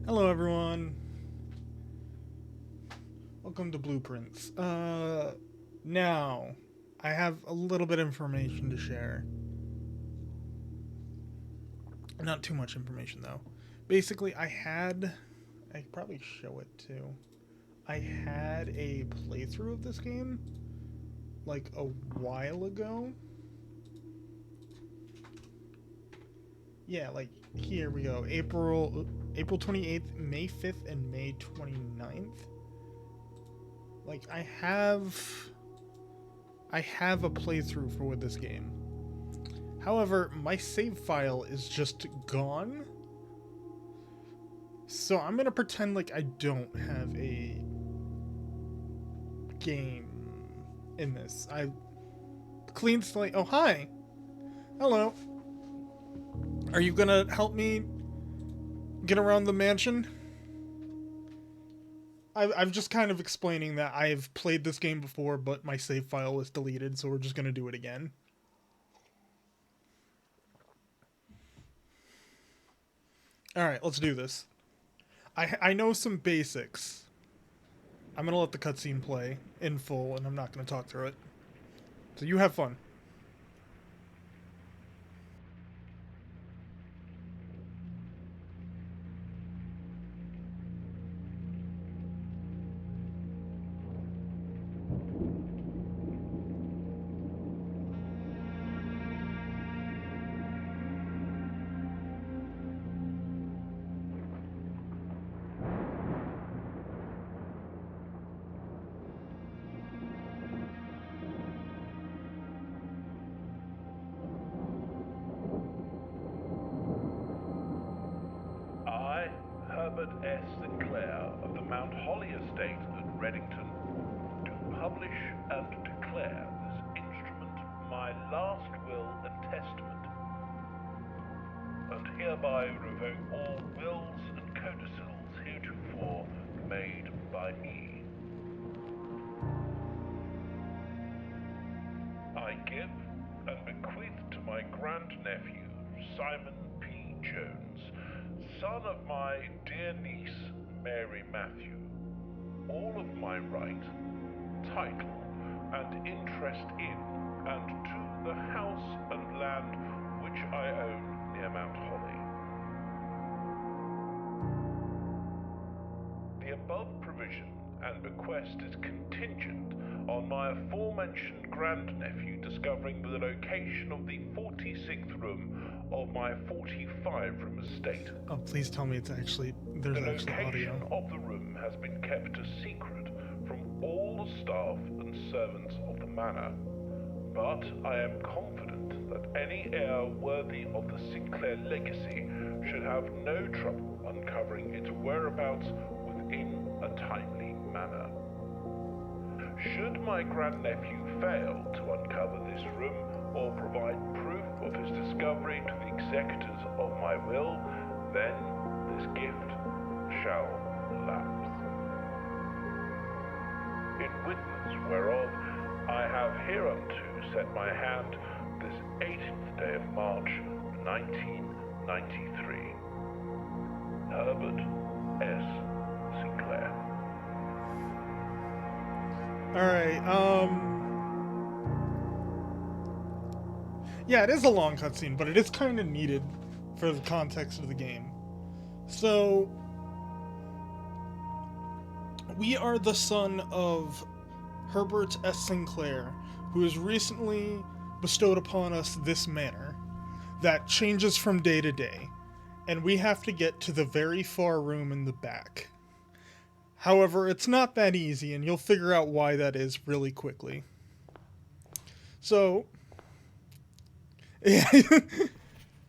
Hello everyone. Welcome to Blueprints. Now, I have a little bit of information to share. Not too much information though. Basically, I could probably show it too. I had a playthrough of this game like a while ago. Yeah, like here we go. April 28th, May 5th, and May 29th. Like I have a playthrough for this game. However, my save file is just gone. So I'm gonna pretend like I don't have a game in this. I clean slate. Oh, hi. Hello. Are you gonna help me get around the mansion? I'm just kind of explaining that I've played this game before, but my save file was deleted, so we're just gonna do it again. Alright, let's do this. I know some basics. I'm gonna let the cutscene play in full, and I'm not gonna talk through it. So you have fun. I, Herbert S. Sinclair of the Mount Holly Estate at Reddington, do publish and declare this instrument my last will and testament, and hereby revoke all wills and codicils heretofore made by me. I give and bequeath to my grandnephew, Simon P. Jones, son of my dear niece, Mary Matthew, all of my right, title, and interest in and to the house and land which I own near Mount Holly. The above provision and bequest is contingent on my aforementioned grandnephew discovering the location of the 46th room of my 45-room estate. Oh, please tell me there's actually location audio. of the room has been kept a secret from all the staff and servants of the manor, but I am confident that any heir worthy of the Sinclair legacy should have no trouble uncovering its whereabouts within a timely manner. Should my grandnephew fail to uncover this room or provide proof of his discovery to the executors of my will, then this gift shall lapse. In witness whereof I have hereunto set my hand this 18th day of March, 1993. Herbert S. Sinclair. Alright, yeah, it is a long cutscene, but it is kind of needed for the context of the game. So, we are the son of Herbert S. Sinclair, who has recently bestowed upon us this manor that changes from day to day, and we have to get to the very far room in the back. However, it's not that easy, and you'll figure out why that is really quickly. So,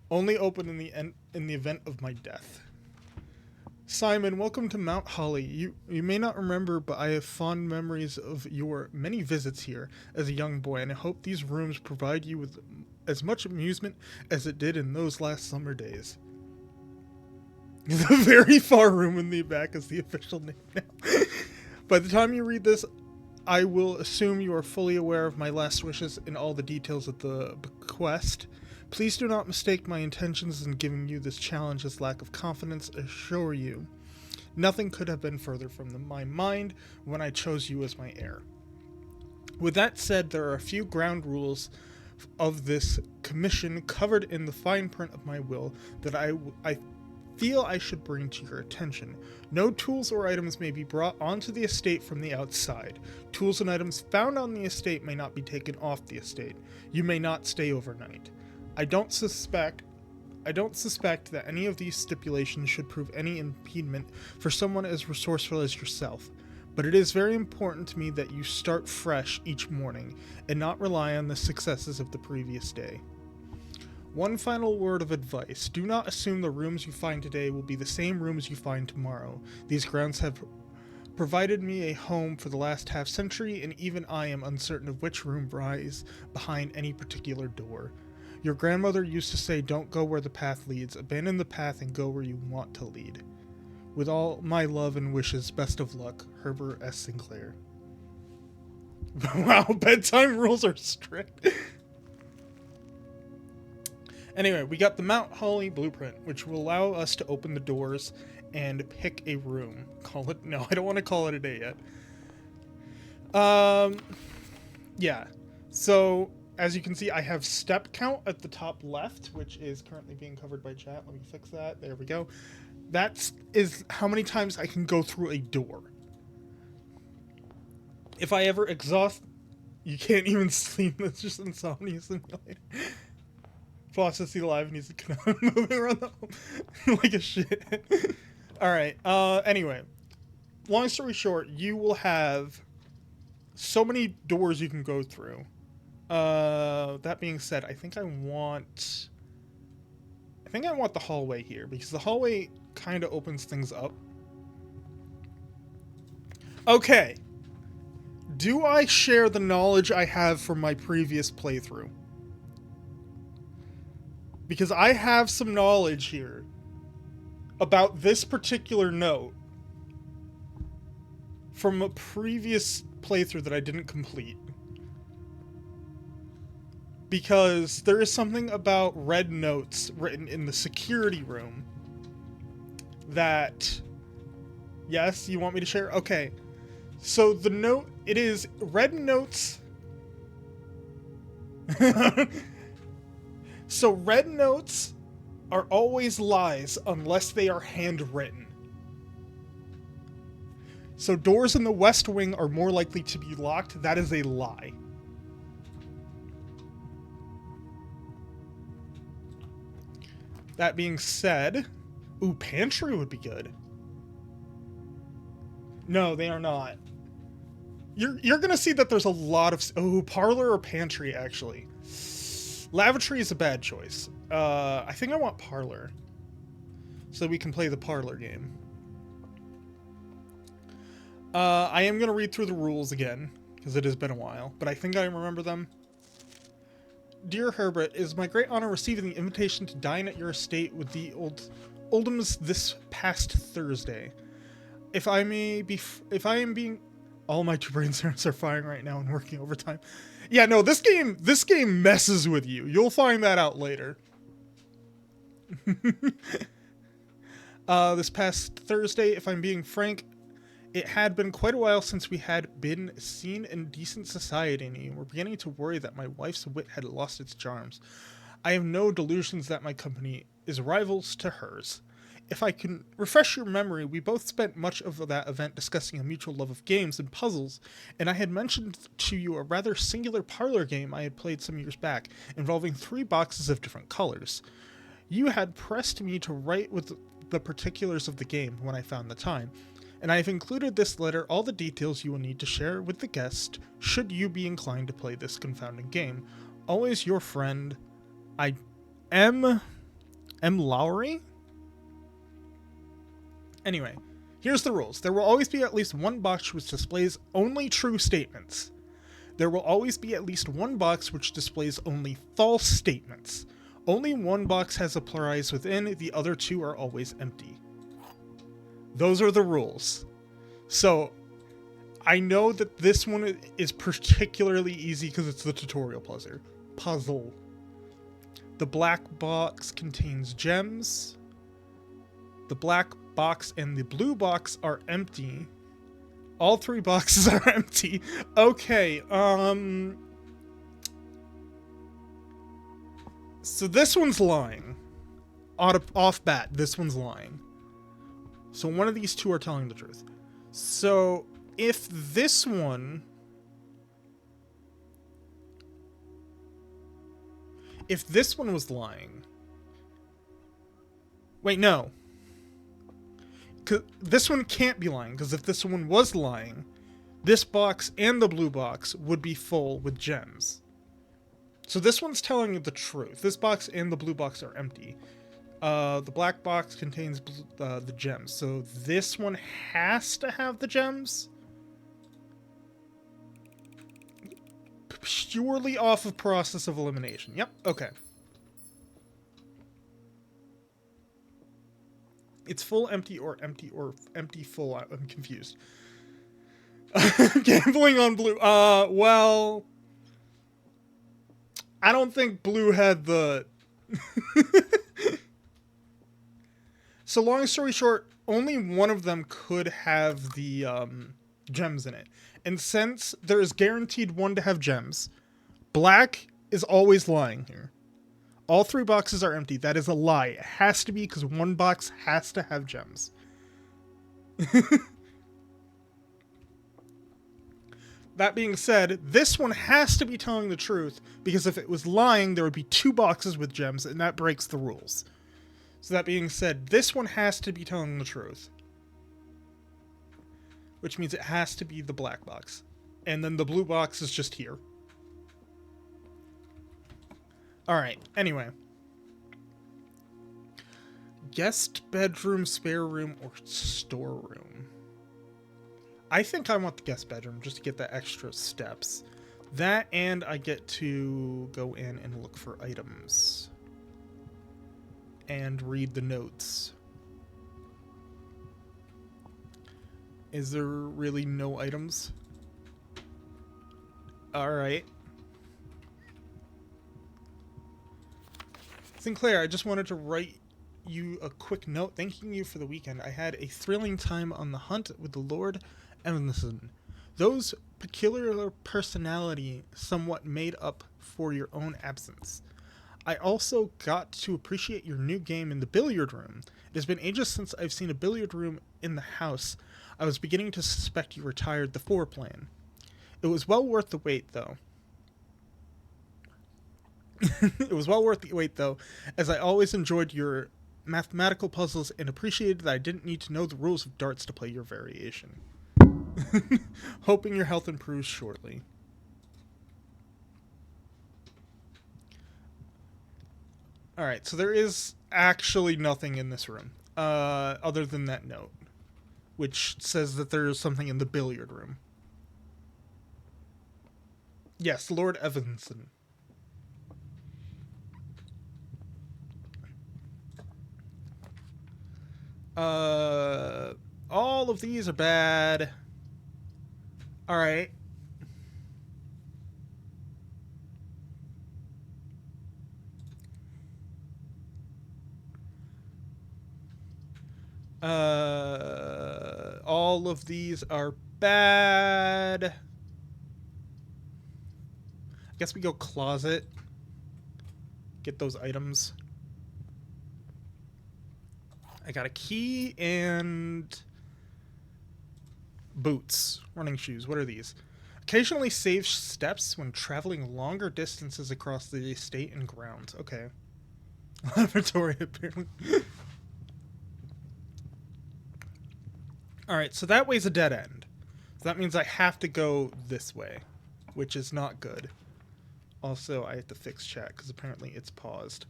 only open in the event of my death. Simon, welcome to Mount Holly. You may not remember, but I have fond memories of your many visits here as a young boy, and I hope these rooms provide you with as much amusement as it did in those last summer days. The very far room in the back is the official name now. By the time you read this, I will assume you are fully aware of my last wishes and all the details of the bequest. Please do not mistake my intentions in giving you this challenge as lack of confidence. I assure you, Nothing could have been further from my mind when I chose you as my heir. With that said, there are a few ground rules of this commission covered in the fine print of my will that I feel I should bring to your attention. No tools or items may be brought onto the estate from the outside. Tools and items found on the estate may not be taken off the estate. You may not stay overnight. I don't suspect that any of these stipulations should prove any impediment for someone as resourceful as yourself, but it is very important to me that you start fresh each morning and not rely on the successes of the previous day. One final word of advice. Do not assume the rooms you find today will be the same rooms you find tomorrow. These grounds have provided me a home for the last half century, and even I am uncertain of which room lies behind any particular door. Your grandmother used to say, don't go where the path leads, abandon the path and go where you want to lead. With all my love and wishes, best of luck, Herbert S. Sinclair. Wow, bedtime rules are strict. Anyway, we got the Mount Holly blueprint, which will allow us to open the doors and pick a room. No, I don't want to call it a day yet. Yeah. So, as you can see, I have step count at the top left, which is currently being covered by chat. Let me fix that. There we go. That is how many times I can go through a door. If I ever exhaust... You can't even sleep. That's just insomnia simulator. Philosophy Live, and he's moving around the home like a shit. Alright, anyway. Long story short, you will have so many doors you can go through. That being said, I think I want the hallway here, because the hallway kind of opens things up. Okay. Do I share the knowledge I have from my previous playthrough? Because I have some knowledge here about this particular note from a previous playthrough that I didn't complete. Because there is something about red notes written in the security room that... Yes, you want me to share? Okay. So the note, it is red notes... So red notes are always lies unless they are handwritten. So doors in the West Wing are more likely to be locked. That is a lie. That being said, ooh, pantry would be good. No, they are not. You're gonna see that there's a lot of... Oh, parlor or pantry, actually. Lavatory is a bad choice. I think I want parlor. So we can play the parlor game. I am going to read through the rules again, because it has been a while, but I think I remember them. Dear Herbert, it is my great honor receiving the invitation to dine at your estate with the Oldhams this past Thursday. If I am being... All my two brain cells are firing right now and working overtime. Yeah, no, this game messes with you. You'll find that out later. This past Thursday, if I'm being frank, it had been quite a while since we had been seen in decent society, and we're beginning to worry that my wife's wit had lost its charms. I have no delusions that my company is rivals to hers. If I can refresh your memory, we both spent much of that event discussing a mutual love of games and puzzles, and I had mentioned to you a rather singular parlor game I had played some years back, involving 3 boxes of different colors. You had pressed me to write with the particulars of the game when I found the time, and I have included this letter all the details you will need to share with the guest should you be inclined to play this confounding game. Always your friend, M. Lowry? Anyway, here's the rules. There will always be at least one box which displays only true statements. There will always be at least one box which displays only false statements. Only one box has a prize within, the other 2 are always empty. Those are the rules. So, I know that this one is particularly easy because it's the tutorial puzzle. The black box contains gems. The black box and the blue box are empty. All 3 boxes are empty. Okay, so this one's lying. Off bat, this one's lying. So one of these two are telling the truth. So if this one... If this one was lying... Wait, no. This one can't be lying, because if this one was lying, this box and the blue box would be full with gems. So this one's telling you the truth. This box and the blue box are empty. The black box contains the gems. So this one has to have the gems. Purely off of process of elimination. Yep, okay. It's full, empty, or empty, full. I'm confused. Gambling on blue. Well... I don't think blue had the... So long story short, only one of them could have the gems in it. And since there is guaranteed one to have gems, black is always lying here. All 3 boxes are empty. That is a lie. It has to be, because one box has to have gems. That being said, this one has to be telling the truth, because if it was lying, there would be 2 boxes with gems, and that breaks the rules. So that being said, this one has to be telling the truth. Which means it has to be the black box. And then the blue box is just here. Alright, anyway. Guest bedroom, spare room, or storeroom? I think I want the guest bedroom just to get the extra steps. That, and I get to go in and look for items. And read the notes. Is there really no items? Alright. Sinclair, I just wanted to write you a quick note thanking you for the weekend. I had a thrilling time on the hunt with the Lord Evanson. Those peculiar personality somewhat made up for your own absence. I also got to appreciate your new game in the billiard room. It has been ages since I've seen a billiard room in the house. I was beginning to suspect you retired the 4 plan. It was well worth the wait, though. It was well worth the wait, though, as I always enjoyed your mathematical puzzles and appreciated that I didn't need to know the rules of darts to play your variation. Hoping your health improves shortly. Alright, so there is actually nothing in this room, other than that note, which says that there is something in the billiard room. Yes, Lord Evanson. All of these are bad. Alright. All of these are bad. I guess we go closet. Get those items. I got a key and boots. Running shoes. What are these? Occasionally save steps when traveling longer distances across the estate and grounds. Okay. Laboratory, apparently. Alright, so that way's a dead end. So that means I have to go this way, which is not good. Also, I have to fix chat, because apparently it's paused.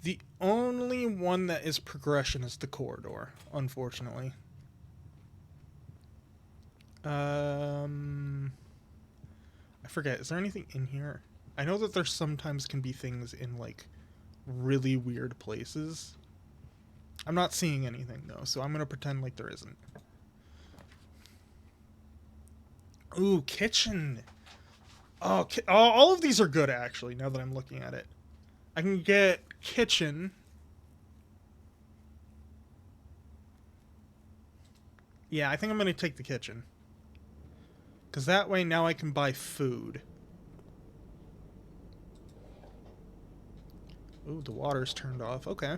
The only one that is progression is the corridor, unfortunately. I forget, is there anything in here? I know that there sometimes can be things in, like, really weird places. I'm not seeing anything, though, so I'm going to pretend like there isn't. Ooh, kitchen. Oh, all of these are good, actually, now that I'm looking at it. I can get kitchen. Yeah, I think I'm going to take the kitchen. Because that way now I can buy food. Ooh, the water's turned off. Okay.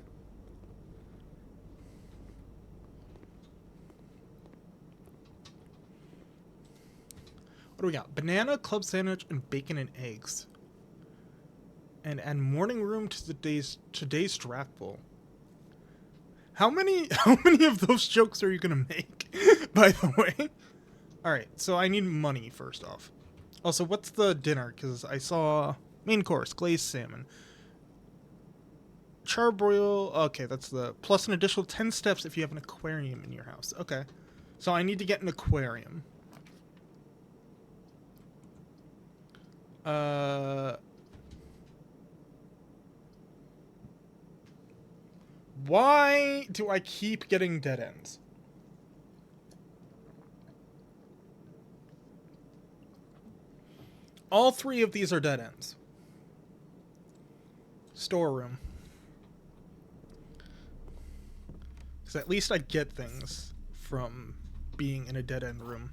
What do we got? Banana, club sandwich, and bacon and eggs. And add morning room to today's draft bowl. How many of those jokes are you gonna make? By the way. Alright, so I need money first off. Also, what's the dinner? Because I saw main course, glazed salmon. Charbroil, okay, that's the plus an additional 10 steps if you have an aquarium in your house. Okay. So I need to get an aquarium. Why do I keep getting dead ends? All three of these are dead ends. Storeroom. Because at least I get things from being in a dead end room.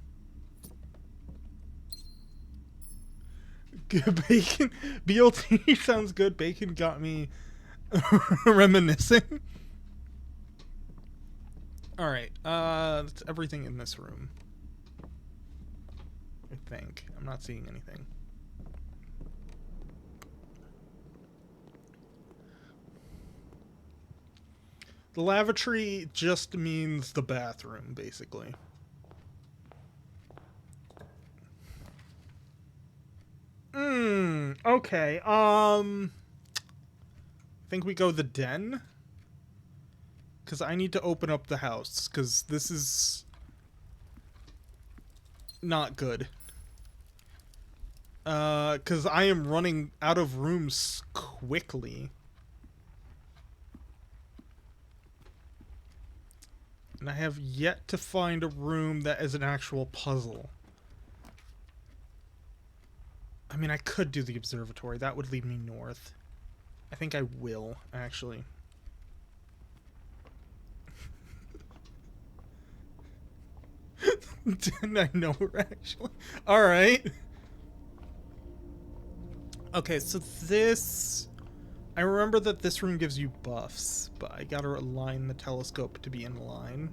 Bacon. BLT sounds good. Bacon got me reminiscing. Alright, that's everything in this room. I think. I'm not seeing anything. The lavatory just means the bathroom, basically. Okay, I think we go the den. Because I need to open up the house, because this is not good. Because I am running out of rooms quickly. And I have yet to find a room that is an actual puzzle. I mean, I could do the observatory. That would lead me north. I think I will, actually. Didn't I know her, actually? Alright. Okay, so this... I remember that this room gives you buffs, but I gotta align the telescope to be in line.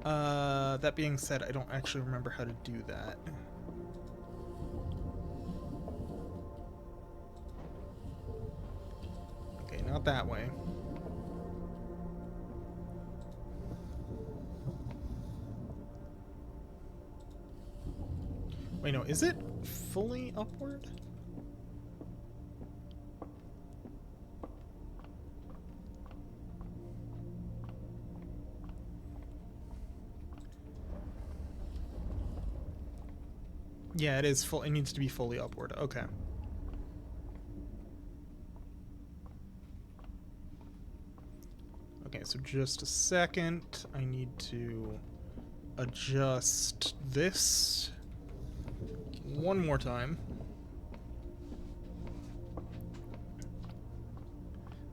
That being said, I don't actually remember how to do that. Okay, not that way. Wait, no, is it fully upward? Yeah, it is full. It needs to be fully upward. Okay. Okay, so just a second. I need to adjust this one more time.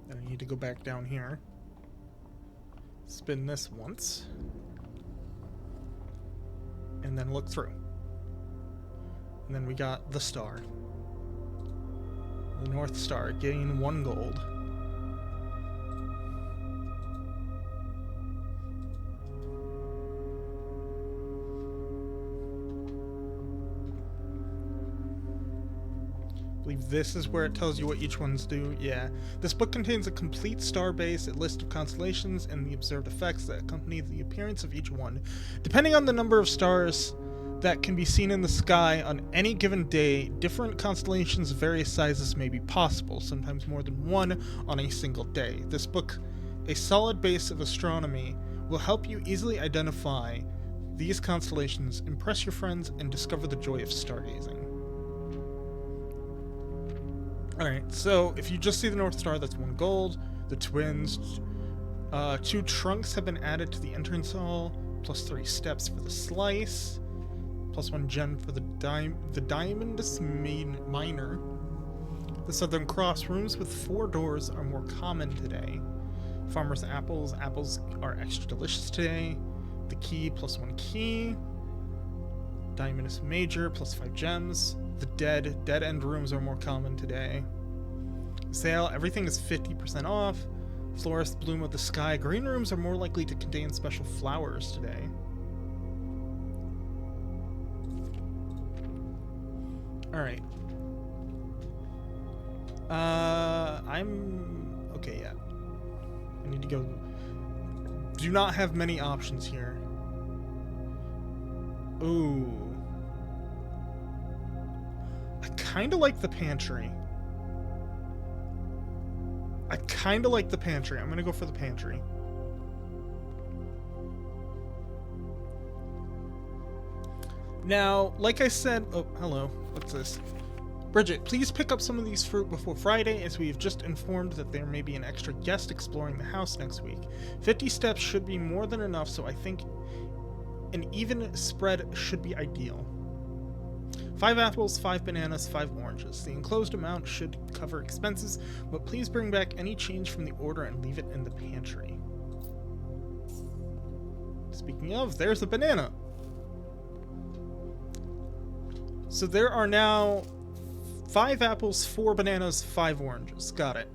Then I need to go back down here. Spin this once. And then look through. And then we got the star. The North Star, gain 1 gold. I believe this is where it tells you what each ones do. Yeah. This book contains a complete star base, a list of constellations, and the observed effects that accompany the appearance of each one. Depending on the number of stars that can be seen in the sky on any given day, different constellations of various sizes may be possible, sometimes more than one on a single day. This book, a solid base of astronomy, will help you easily identify these constellations, impress your friends, and discover the joy of stargazing. Alright, so if you just see the North Star, that's 1 gold. The twins, 2 trunks have been added to the entrance hall, plus 3 steps for the slice. Plus 1 gem for the Diamondus Miner. The Southern Cross rooms with 4 doors are more common today. Farmer's apples. Apples are extra delicious today. The key, +1 key. Diamondus Major, +5 gems. The dead end rooms are more common today. Sale, everything is 50% off. Florist Bloom of the Sky. Green rooms are more likely to contain special flowers today. Alright. Okay, yeah. I need to go... Do not have many options here. Ooh. I kinda like the pantry. I'm gonna go for the pantry. Now, like I said... Oh, hello. What's this? Bridget, please pick up some of these fruit before Friday, as we have just informed that there may be an extra guest exploring the house next week. 50 steps should be more than enough, so I think an even spread should be ideal. 5 apples, 5 bananas, 5 oranges. The enclosed amount should cover expenses, but please bring back any change from the order and leave it in the pantry. Speaking of, there's a banana. So there are now 5 apples, 4 bananas, 5 oranges. Got it.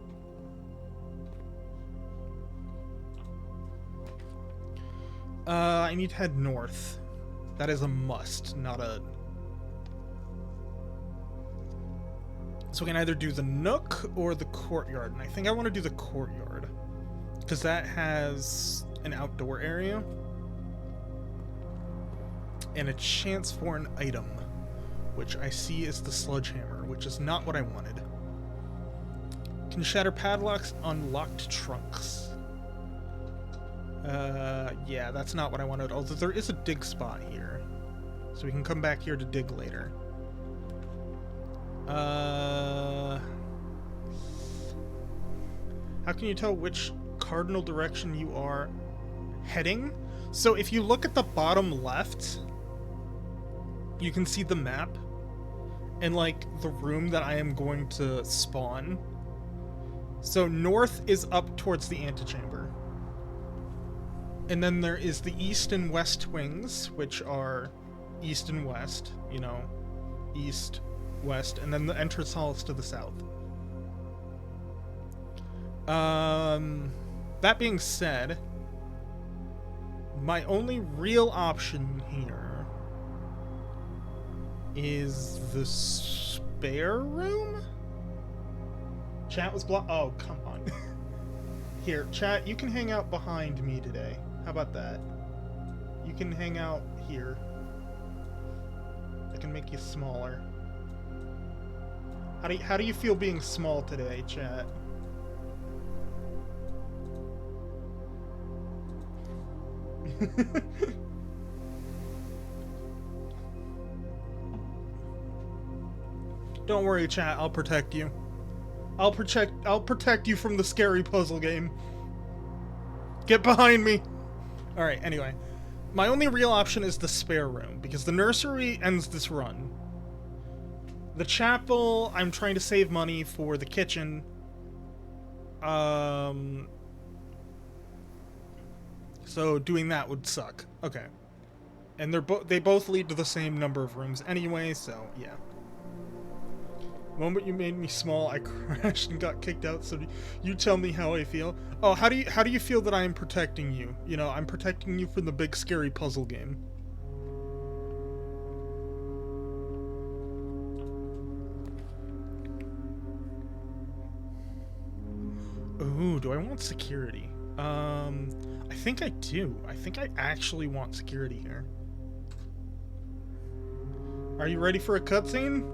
I need to head north. That is a must, not a... So we can either do the Nook or the Courtyard, and I think I want to do the Courtyard, because that has an outdoor area and a chance for an item, which I see is the Sledgehammer, which is not what I wanted. Can shatter padlocks on locked trunks. Yeah, that's not what I wanted, although there is a dig spot here, so we can come back here to dig later. How can you tell which cardinal direction you are heading? So if you look at the bottom left, you can see the map and like the room that I am going to spawn. So north is up towards the antechamber. And then there is the east and west wings, which are east and west, you know, east, west, and then the entrance hall is to the south. That being said, my only real option here is the spare room? Chat was blocked. Oh, come on. Here, chat, you can hang out behind me today. How about that? You can hang out here. I can make you smaller. How do you feel being small today, chat? Don't worry, chat. I'll protect you. I'll protect you from the scary puzzle game. Get behind me. All right. Anyway, my only real option is the spare room because the nursery ends this run. The chapel, I'm trying to save money for the kitchen. So doing that would suck. Okay. And they both lead to the same number of rooms anyway, so yeah. The moment you made me small, I crashed and got kicked out, so you tell me how I feel. Oh, how do you feel that I am protecting you? You know, I'm protecting you from the big scary puzzle game. Ooh, do I want security? I think I do. I think I actually want security here. Are you ready for a cutscene?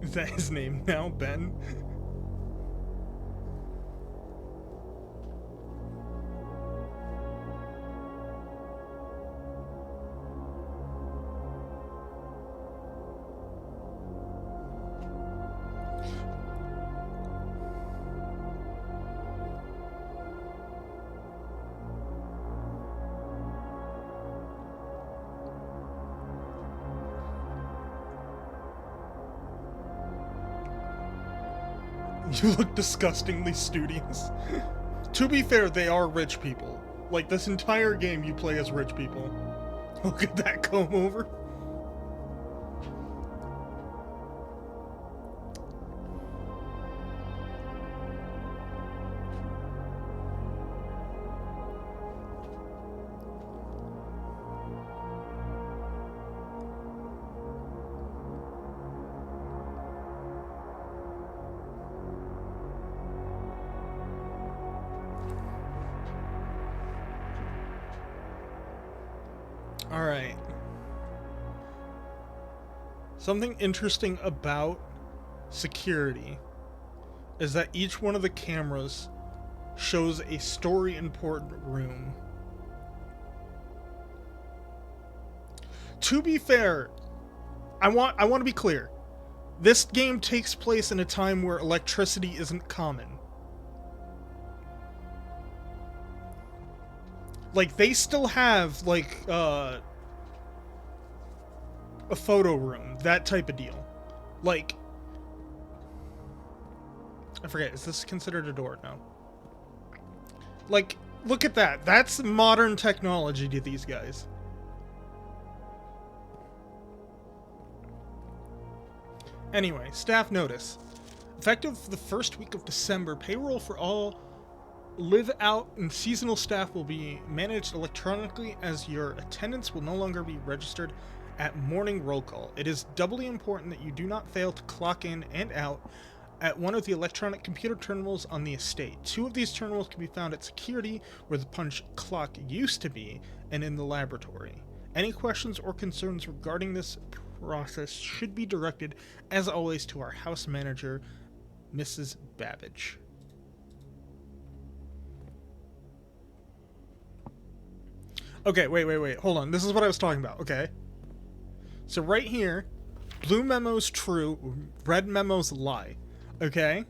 Is that his name now, Ben? You look disgustingly studious. To be fair, they are rich people. Like, this entire game you play as rich people. Look at that comb over. Alright. Something interesting about security is that each one of the cameras shows a story important room. To be fair, I want to be clear. This game takes place in a time where electricity isn't common. Like, they still have, like, a photo room, that type of deal. Like, I forget, is this considered a door? No. Like, look at that. That's modern technology to these guys. Anyway, staff notice. Effective the first week of December, payroll for all live out and seasonal staff will be managed electronically, as your attendance will no longer be registered at morning roll call. It is doubly important that you do not fail to clock in and out at one of the electronic computer terminals on the estate. 2 of these terminals can be found at security, where the punch clock used to be, and in the laboratory. Any questions or concerns regarding this process should be directed, as always, to our house manager, Mrs. Babbage. Okay, wait. Hold on. This is what I was talking about. Okay. So right here, blue memo's true, red memo's lie. Okay?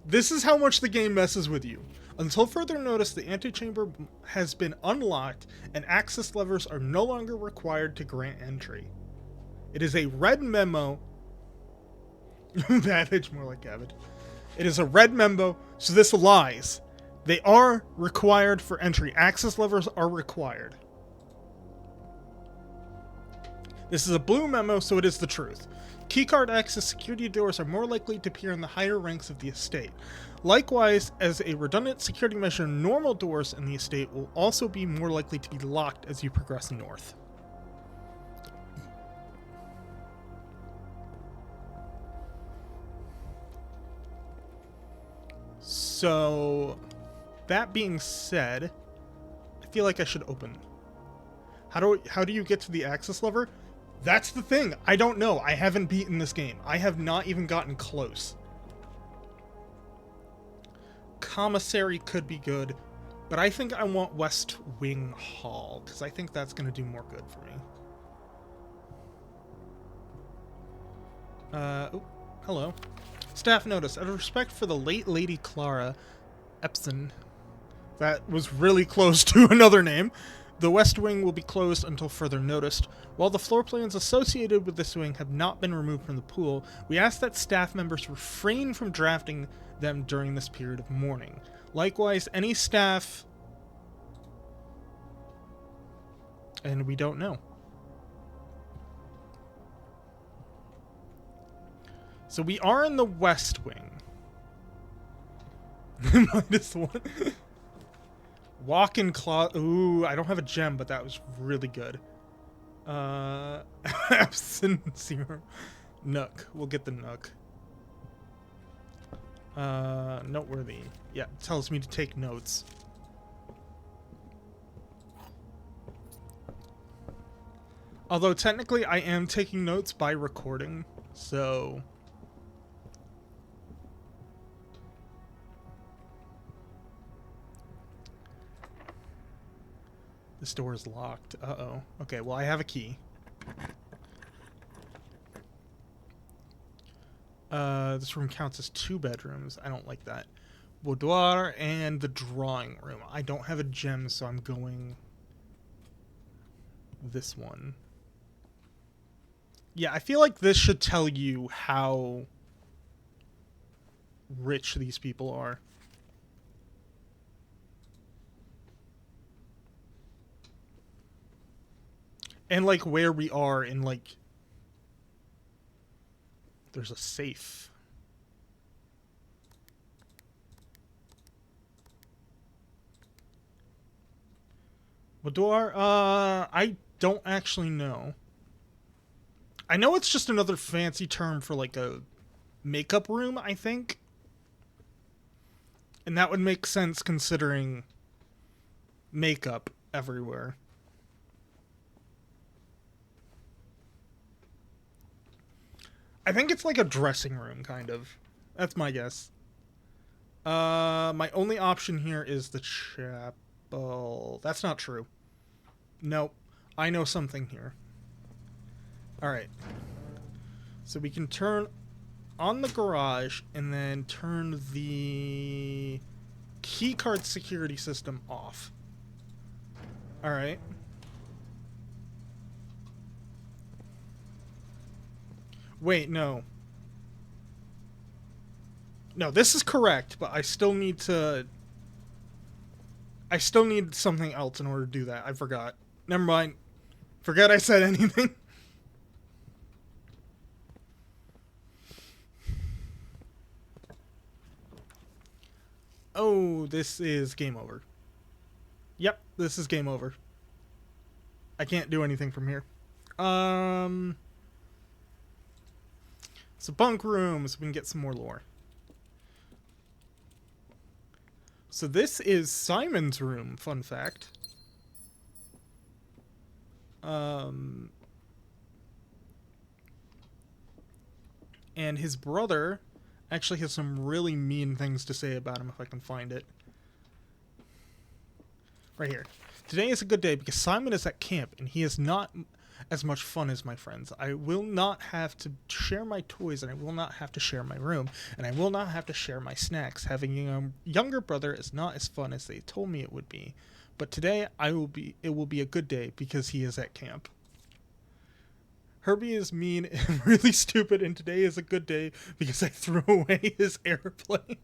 This is how much the game messes with you. Until further notice, the antechamber has been unlocked and access levers are no longer required to grant entry. It is a red memo. Babbage, more like Gabbage. It is a red memo, so this lies. They are required for entry. Access levers are required. This is a blue memo, so it is the truth. Keycard access security doors are more likely to appear in the higher ranks of the estate. Likewise, as a redundant security measure, normal doors in the estate will also be more likely to be locked as you progress north. So, that being said, I feel like I should open. How do you get to the access lever? That's the thing. I don't know. I haven't beaten this game. I have not even gotten close. Commissary could be good, but I think I want West Wing Hall, because I think that's going to do more good for me. Oh, hello. Staff notice, out of respect for the late Lady Clara Epson, that was really close to another name, the West Wing will be closed until further notice. While the floor plans associated with this wing have not been removed from the pool, we ask that staff members refrain from drafting them during this period of mourning. Likewise, any staff... And we don't know. So we are in the West Wing. -1. Walk-in closet. Ooh, I don't have a gem, but that was really good. Absent serum. Nook. We'll get the Nook. Noteworthy. Yeah, it tells me to take notes. Although technically I am taking notes by recording, so... This door is locked. Uh-oh. Okay, well, I have a key. This room counts as 2 bedrooms. I don't like that. Boudoir and the drawing room. I don't have a gem, so I'm going this one. Yeah, I feel like this should tell you how rich these people are. And, like, where we are in, like... There's a safe. Boudoir? I don't actually know. I know it's just another fancy term for, like, a makeup room, I think. And that would make sense considering makeup everywhere. I think it's like a dressing room, kind of. That's my guess. My only option here is the chapel. That's not true. Nope. I know something here. Alright. So we can turn on the garage and then turn the keycard security system off. Alright. Wait, no. No, this is correct, but I still need to... I still need something else in order to do that. I forgot. Never mind. Forget I said anything. Oh, this is game over. Yep, this is game over. I can't do anything from here. It's a bunk room, so we can get some more lore. So this is Simon's room, fun fact. And his brother actually has some really mean things to say about him, if I can find it. Right here. Today is a good day because Simon is at camp and he is not as much fun as my friends. I will not have to share my toys, and I will not have to share my room, and I will not have to share my snacks. Having a younger brother is not as fun as they told me it would be. But today it will be a good day because he is at camp. Herbie is mean and really stupid, and today is a good day because I threw away his airplane.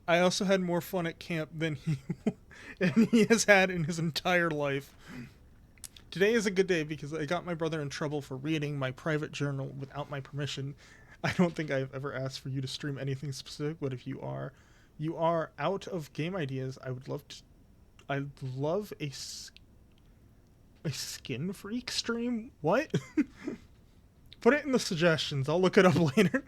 I also had more fun at camp than he has had in his entire life. Today is a good day because I got my brother in trouble for reading my private journal without my permission. I don't think I've ever asked for you to stream anything specific, but if you are out of game ideas, I'd love a Skin Freak stream? What? Put it in the suggestions. I'll look it up later.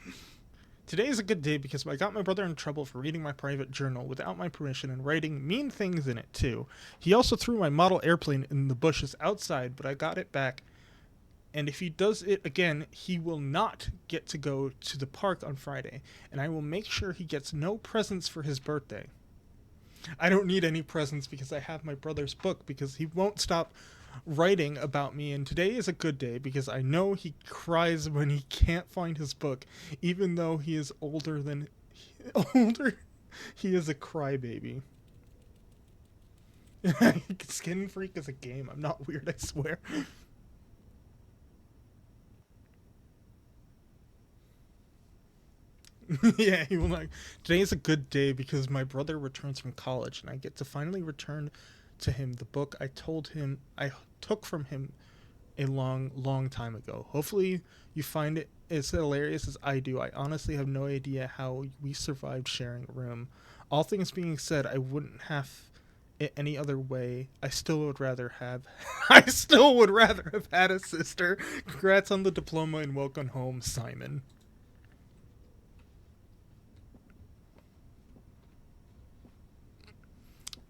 Today is a good day because I got my brother in trouble for reading my private journal without my permission and writing mean things in it too. He also threw my model airplane in the bushes outside, but I got it back. And if he does it again, he will not get to go to the park on Friday, and I will make sure he gets no presents for his birthday. I don't need any presents because I have my brother's book because he won't stop writing about me, and today is a good day because I know he cries when he can't find his book, even though he is older. He is a crybaby. Skin Freak is a game. I'm not weird, I swear. Yeah, he will not. Today is a good day because my brother returns from college and I get to finally return to him the book I took from him a long time ago. Hopefully you find it as hilarious as I do. I honestly have no idea how we survived sharing a room. All things being said, I wouldn't have it any other way. I still would rather have had a sister. Congrats on the diploma and welcome home, Simon.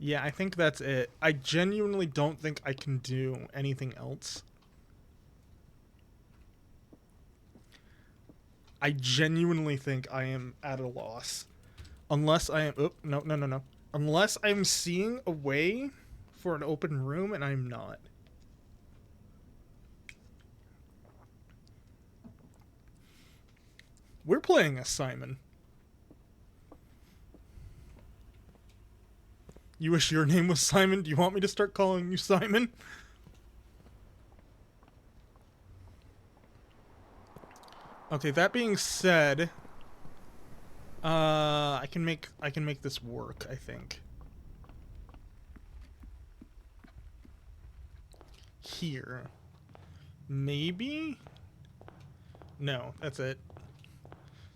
Yeah, I think that's it. I genuinely don't think I can do anything else. I genuinely think I am at a loss. Unless I am... Oh, no. Unless I'm seeing a way for an open room, and I'm not. We're playing as Simon. You wish your name was Simon? Do you want me to start calling you Simon? Okay, that being said... I can make this work, I think. Here. Maybe? No, that's it.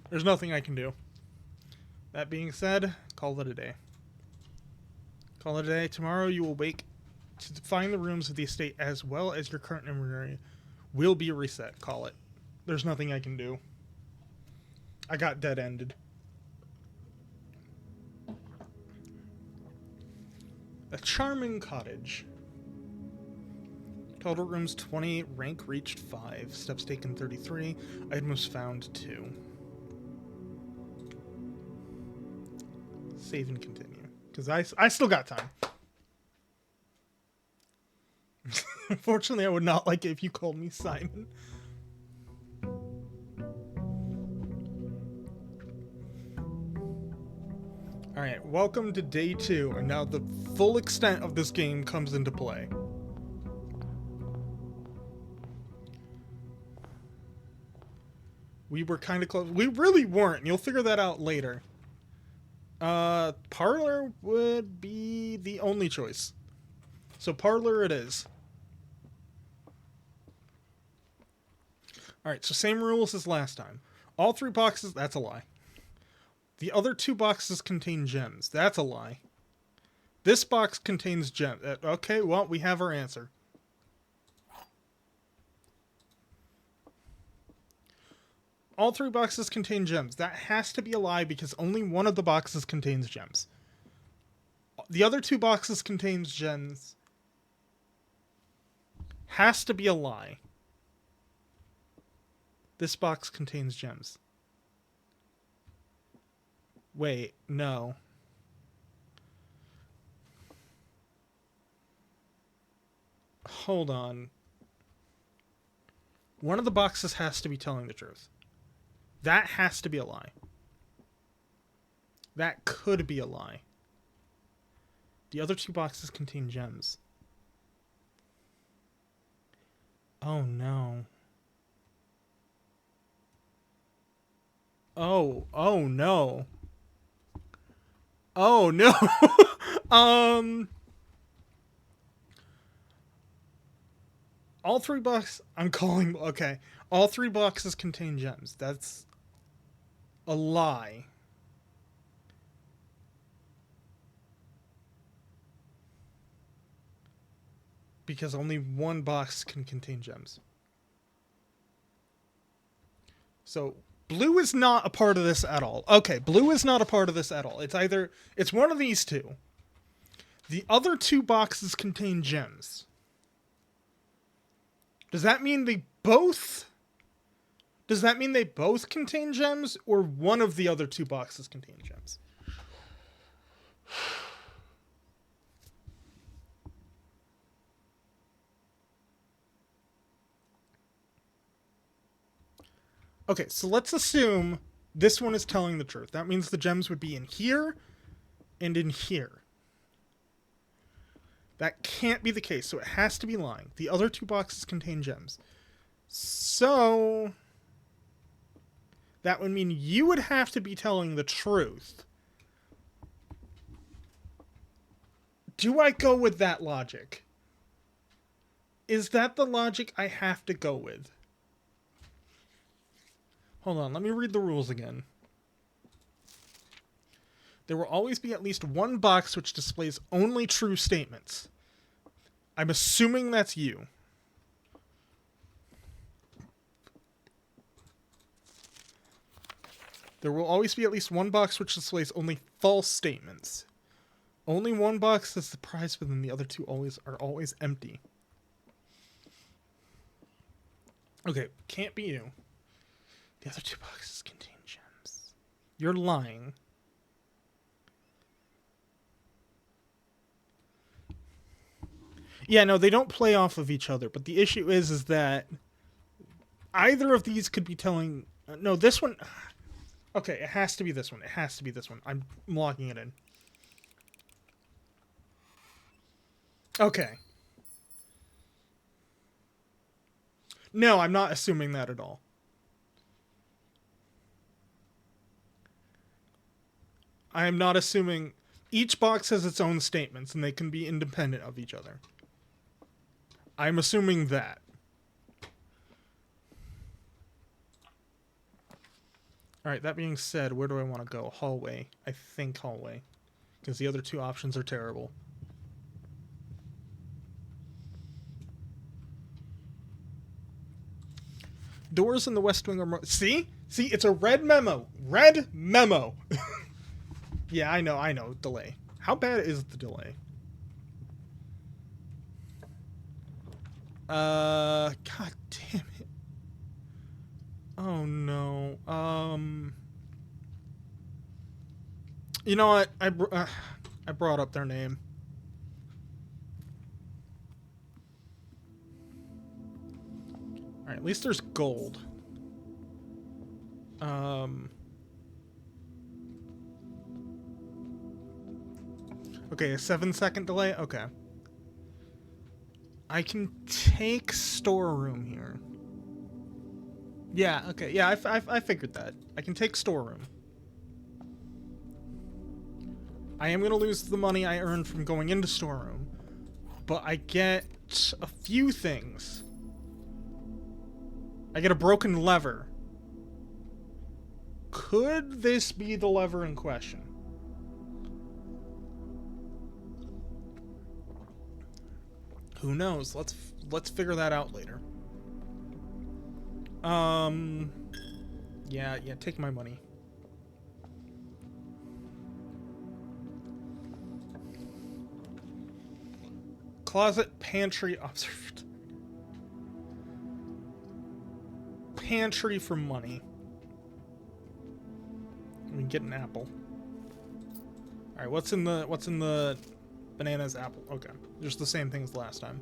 There's nothing I can do. That being said, call it a day. Call it a day. Tomorrow you will wake to find the rooms of the estate as well as your current inventory will be reset. Call it. There's nothing I can do. I got dead-ended. A charming cottage. Total rooms 20, rank reached 5, steps taken 33, items found 2. Save and continue. Because I still got time. Unfortunately, I would not like it if you called me Simon. Alright, welcome to day 2, and now the full extent of this game comes into play. We were kind of close. We really weren't. You'll figure that out later. Parlor would be the only choice. So parlor it is. Alright, so same rules as last time. All 3 boxes, that's a lie. The other 2 boxes contain gems. That's a lie. This box contains gems. Okay, well, we have our answer. All 3 boxes contain gems. That has to be a lie because only one of the boxes contains gems. The other 2 boxes contains gems. Has to be a lie. This box contains gems. Wait, no. Hold on. One of the boxes has to be telling the truth. That has to be a lie. That could be a lie. The other 2 boxes contain gems. Oh no. Oh no. Oh no. All 3 boxes, I'm calling, okay. All 3 boxes contain gems. That's a lie. Because only one box can contain gems. So, blue is not a part of this at all. Okay, blue is not a part of this at all. It's one of these 2. The other 2 boxes contain gems. Does that mean they both contain gems, or one of the other 2 boxes contain gems? Okay, so let's assume this one is telling the truth. That means the gems would be in here and in here. That can't be the case, so it has to be lying. The other 2 boxes contain gems. So that would mean you would have to be telling the truth. Do I go with that logic? Is that the logic I have to go with? Hold on, let me read the rules again. There will always be at least one box which displays only true statements. I'm assuming that's you. There will always be at least one box which displays only false statements. Only one box is the prize within the other 2 are always empty. Okay, can't be you. The other 2 boxes contain gems. You're lying. Yeah, no, they don't play off of each other, but the issue is that either of these could be telling... No, this one... Okay, it has to be this one. It has to be this one. I'm locking it in. Okay. No, I'm not assuming that at all. I am not assuming each box has its own statements and they can be independent of each other. I'm assuming that. Alright, that being said, where do I want to go? Hallway. I think hallway. Because the other two options are terrible. Doors in the West Wing are... See? See, it's a red memo. Red memo. Yeah, I know. Delay. How bad is the delay? God damn it. Oh, no. You know what? I brought up their name. Alright, at least there's gold. Okay, a 7-second delay? Okay. I can take storeroom here. Yeah, okay. Yeah, I figured that. I can take storeroom. I am going to lose the money I earned from going into storeroom, but I get a few things. I get a broken lever. Could this be the lever in question? Who knows? Let's figure that out later. Yeah, take my money. Closet, pantry, observed. Pantry for money. We can get an apple. All right, what's in the bananas apple? Okay, just the same thing as last time.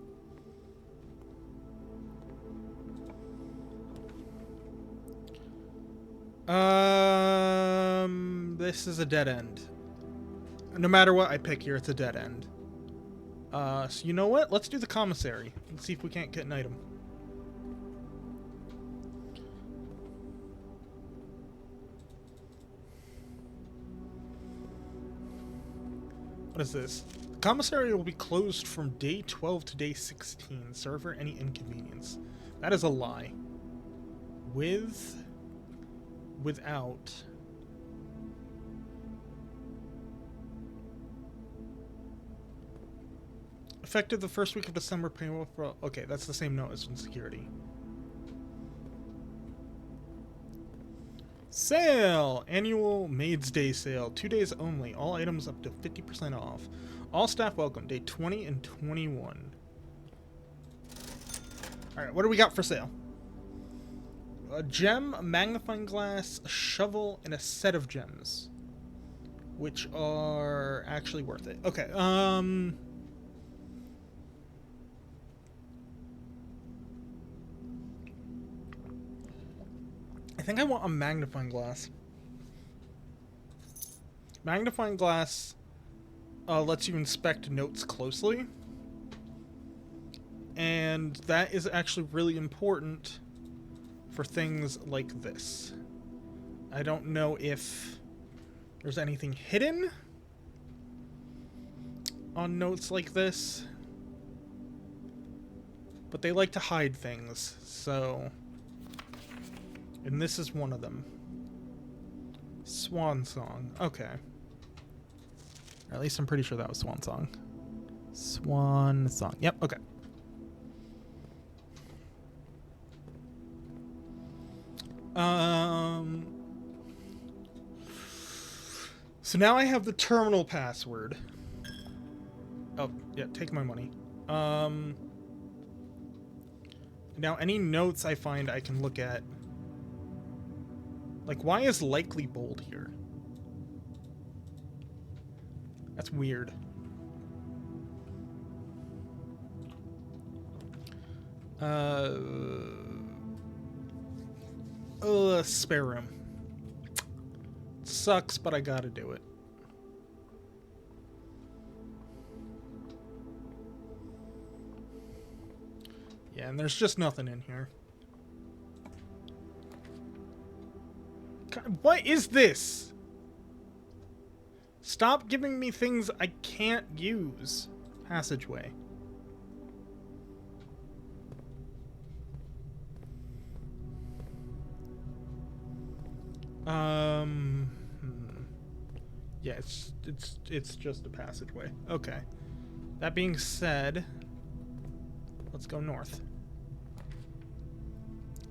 This is a dead end. No matter what I pick here, it's a dead end. So you know what? Let's do the commissary. Let's see if we can't get an item. What is this? The commissary will be closed from day 12 to day 16. Server any inconvenience. That is a lie. Without. Effective the first week of December, payroll for... Okay, that's the same note as in security. Sale! Annual Maid's Day sale. 2 days only. All items up to 50% off. All staff welcome. Day 20 and 21. Alright, what do we got for sale? A gem, a magnifying glass, a shovel, and a set of gems. Which are actually worth it. Okay, I think I want a magnifying glass. Magnifying glass lets you inspect notes closely. And that is actually really important for things like this. I don't know if there's anything hidden on notes like this, but they like to hide things, so... And this is one of them. Swan Song. Okay. Or at least I'm pretty sure that was Swan Song. Swan Song. Yep, okay. So now I have the terminal password. Oh, yeah, take my money. Now any notes I find I can look at. Like, why is likely bold here? That's weird. Spare room. Sucks, but I gotta do it. Yeah, and there's just nothing in here. God, what is this? Stop giving me things I can't use. Passageway. Yeah, it's just a passageway. Okay. That being said, let's go north.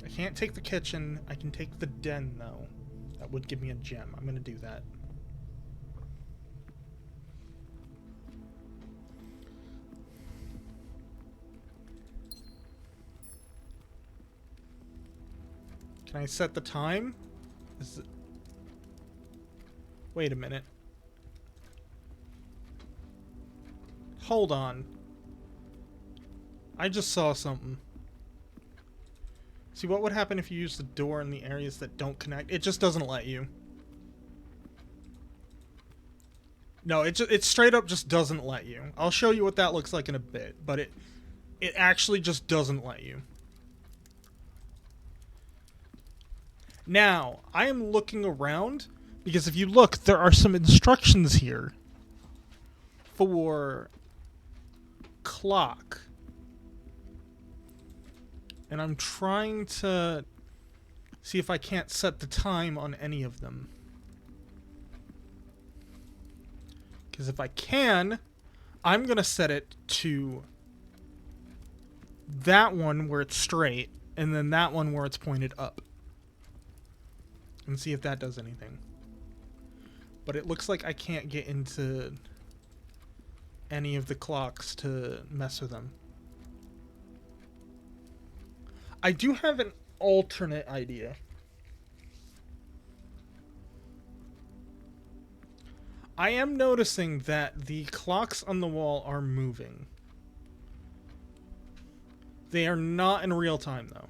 I can't take the kitchen. I can take the den, though. That would give me a gem. I'm gonna do that. Can I set the time? Is it... Wait a minute. Hold on. I just saw something. See, what would happen if you use the door in the areas that don't connect? It just doesn't let you. No, it straight up just doesn't let you. I'll show you what that looks like in a bit, but it actually just doesn't let you. Now, I am looking around, because if you look, there are some instructions here for clock. And I'm trying to see if I can't set the time on any of them. Because if I can, I'm going to set it to that one where it's straight, and then that one where it's pointed up. And see if that does anything. But it looks like I can't get into any of the clocks to mess with them. I do have an alternate idea. I am noticing that the clocks on the wall are moving. They are not in real time, though.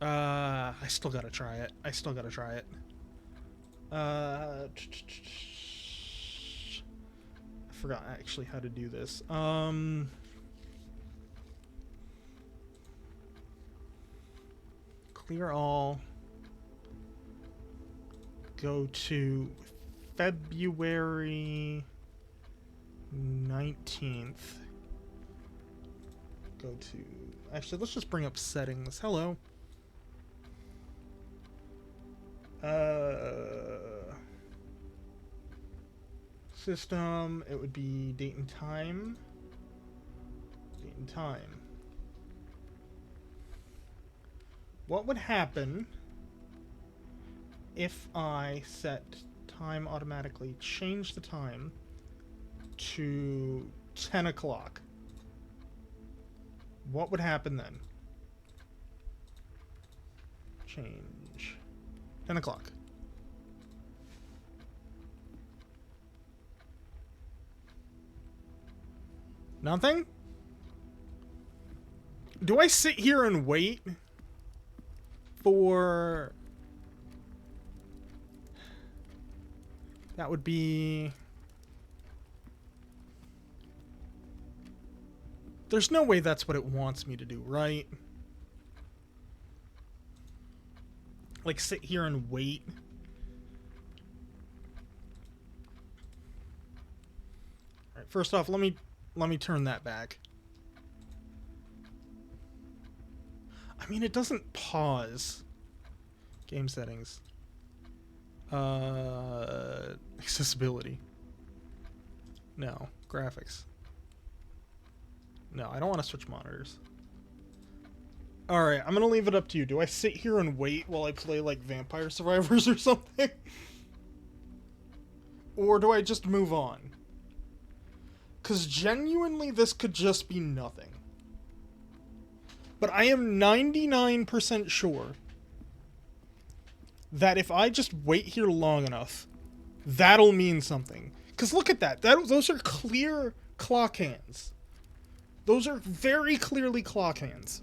I still gotta try it. I forgot actually how to do this. Clear all. Go to February 19th. Go to... Actually, let's just bring up settings. Hello. System, it would be date and time. Date and time. What would happen if I set time automatically, change the time to 10 o'clock? What would happen then? Change. 10 o'clock. Nothing? Do I sit here and wait for... That would be... There's no way that's what it wants me to do, right? Like, sit here and wait. Alright, first off, let me turn that back. I mean, it doesn't pause. Game settings. Accessibility. No. Graphics. No, I don't want to switch monitors. Alright, I'm gonna leave it up to you. Do I sit here and wait while I play, like, Vampire Survivors or something? Or do I just move on? Because genuinely, this could just be nothing. But I am 99% sure that if I just wait here long enough, that'll mean something. Because look at that. Those are clear clock hands. Those are very clearly clock hands.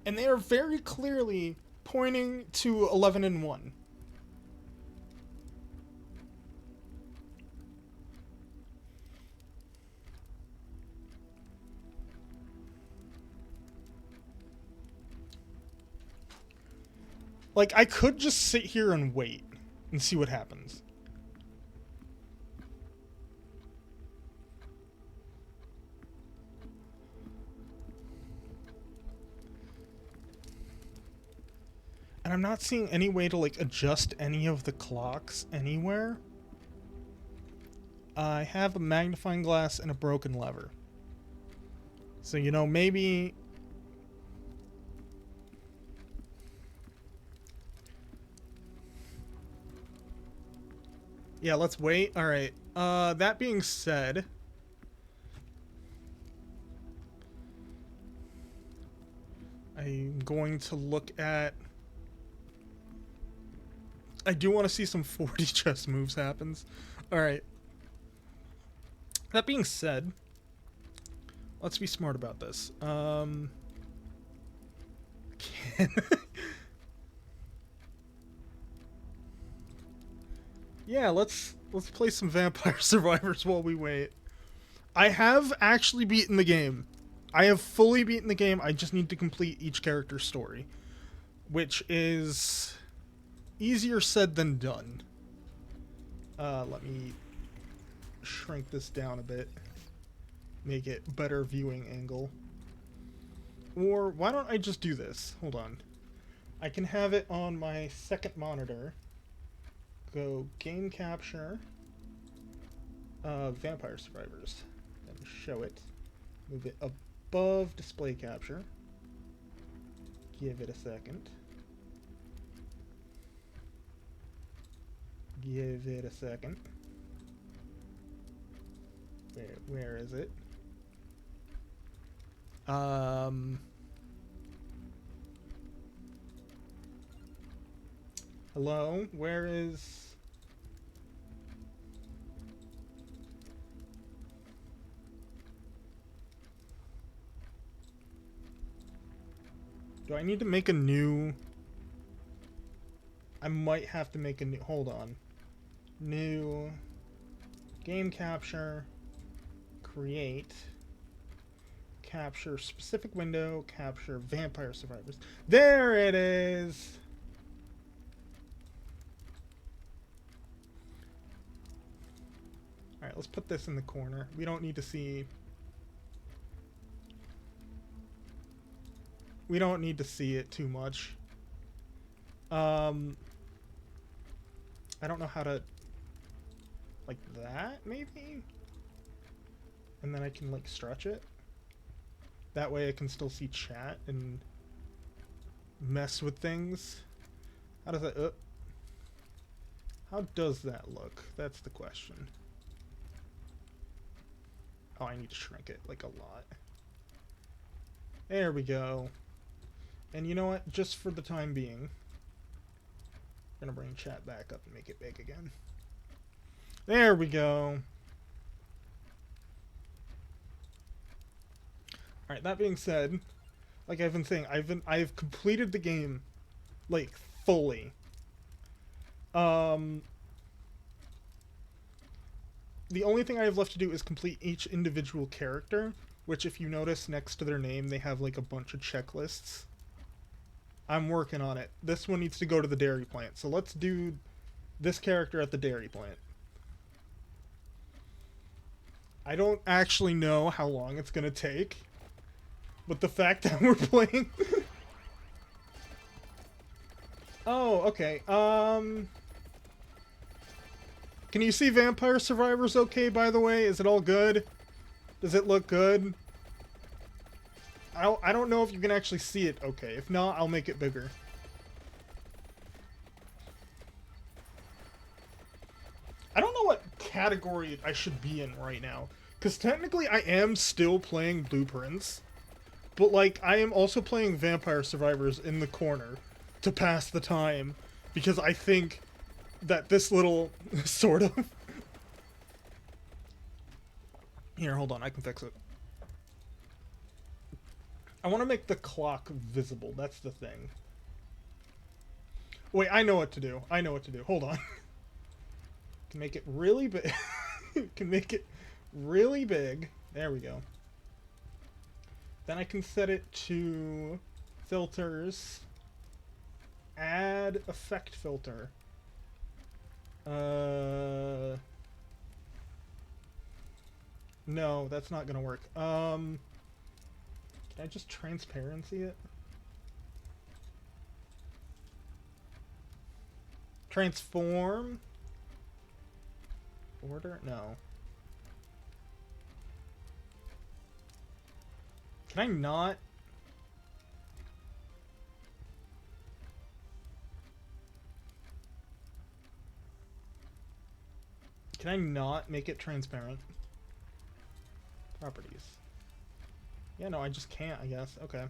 And they are very clearly pointing to 11 and 1. Like, I could just sit here and wait. and see what happens. And I'm not seeing any way to, like, adjust any of the clocks anywhere. I have a magnifying glass and a broken lever. So, you know, maybe... Yeah, let's wait. Alright. That being said... I'm going to look at... I do want to see some 40 chess moves happens. Alright. That being said, let's be smart about this. Yeah, let's play some Vampire Survivors while we wait. I have actually beaten the game. I have fully beaten the game. I just need to complete each character's story, which is easier said than done. Let me shrink this down a bit. Make it better viewing angle. Or why don't I just do this? Hold on. I can have it on my second monitor. Go game capture. Vampire Survivors. Then show it. Move it above display capture. Give it a second. Give it a second. Where is it? Hello? Where is... Do I need to make a new... I might have to make a new... Hold on. New... Game capture... Create... Capture specific window... Capture Vampire Survivors. There it is! Alright, let's put this in the corner. We don't need to see... We don't need to see it too much. I don't know how to... Like that, maybe? And then I can, like, stretch it. That way I can still see chat and mess with things. How does that... How does that look? That's the question. Oh, I need to shrink it, like, a lot. There we go. And you know what? Just for the time being, I'm gonna bring chat back up and make it big again. There we go. Alright, that being said, like I've been saying, I've completed the game, like, fully. The only thing I have left to do is complete each individual character, which if you notice next to their name, they have like a bunch of checklists. I'm working on it. This one needs to go to the dairy plant, so let's do this character at the dairy plant. I don't actually know how long it's gonna take, but the fact that we're playing... Oh, okay, Can you see Vampire Survivors okay, by the way? Is it all good? Does it look good? I don't know if you can actually see it okay. If not, I'll make it bigger. I don't know what category I should be in right now. Because technically I am still playing Blueprints. But, like, I am also playing Vampire Survivors in the corner to pass the time. Because I think that this little... sort of... Here, hold on. I can fix it. I want to make the clock visible. That's the thing. Wait, I know what to do. I know what to do. Hold on. Can make it really big. Can make it really big. There we go. Then I can set it to filters. Add effect filter. No, that's not gonna work. Can I just transparency it? Transform? Order? No. Can I not? Can I not make it transparent? Properties. Yeah, no, I just can't, I guess. Okay.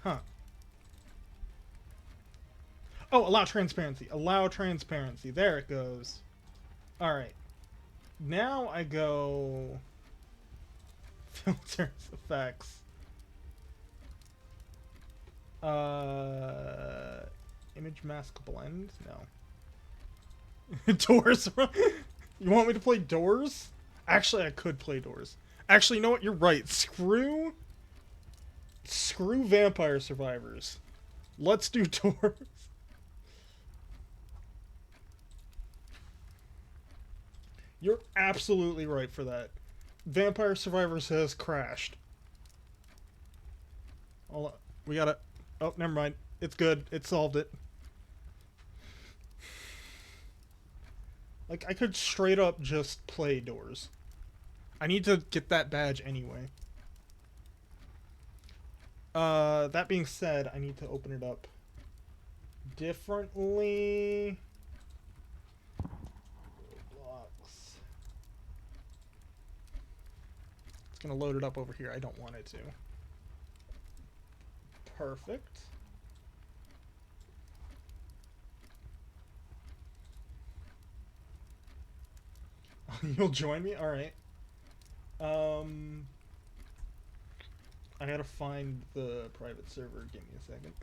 Huh. Oh, allow transparency. Allow transparency. There it goes. Alright. Now I go... Filters, effects. Image mask blend? No. Doors? You want me to play Doors? Actually, I could play Doors. Actually, you know what? You're right. Screw Vampire Survivors. Let's do Doors. You're absolutely right for that. Vampire Survivors has crashed. We gotta... Oh, never mind. It's good. It solved it. Like, I could straight up just play Doors. I need to get that badge anyway. That being said, I need to open it up differently. Blocks. It's gonna load it up over here. I don't want it to. Perfect. You'll join me? Alright. I gotta find the private server. Give me a second.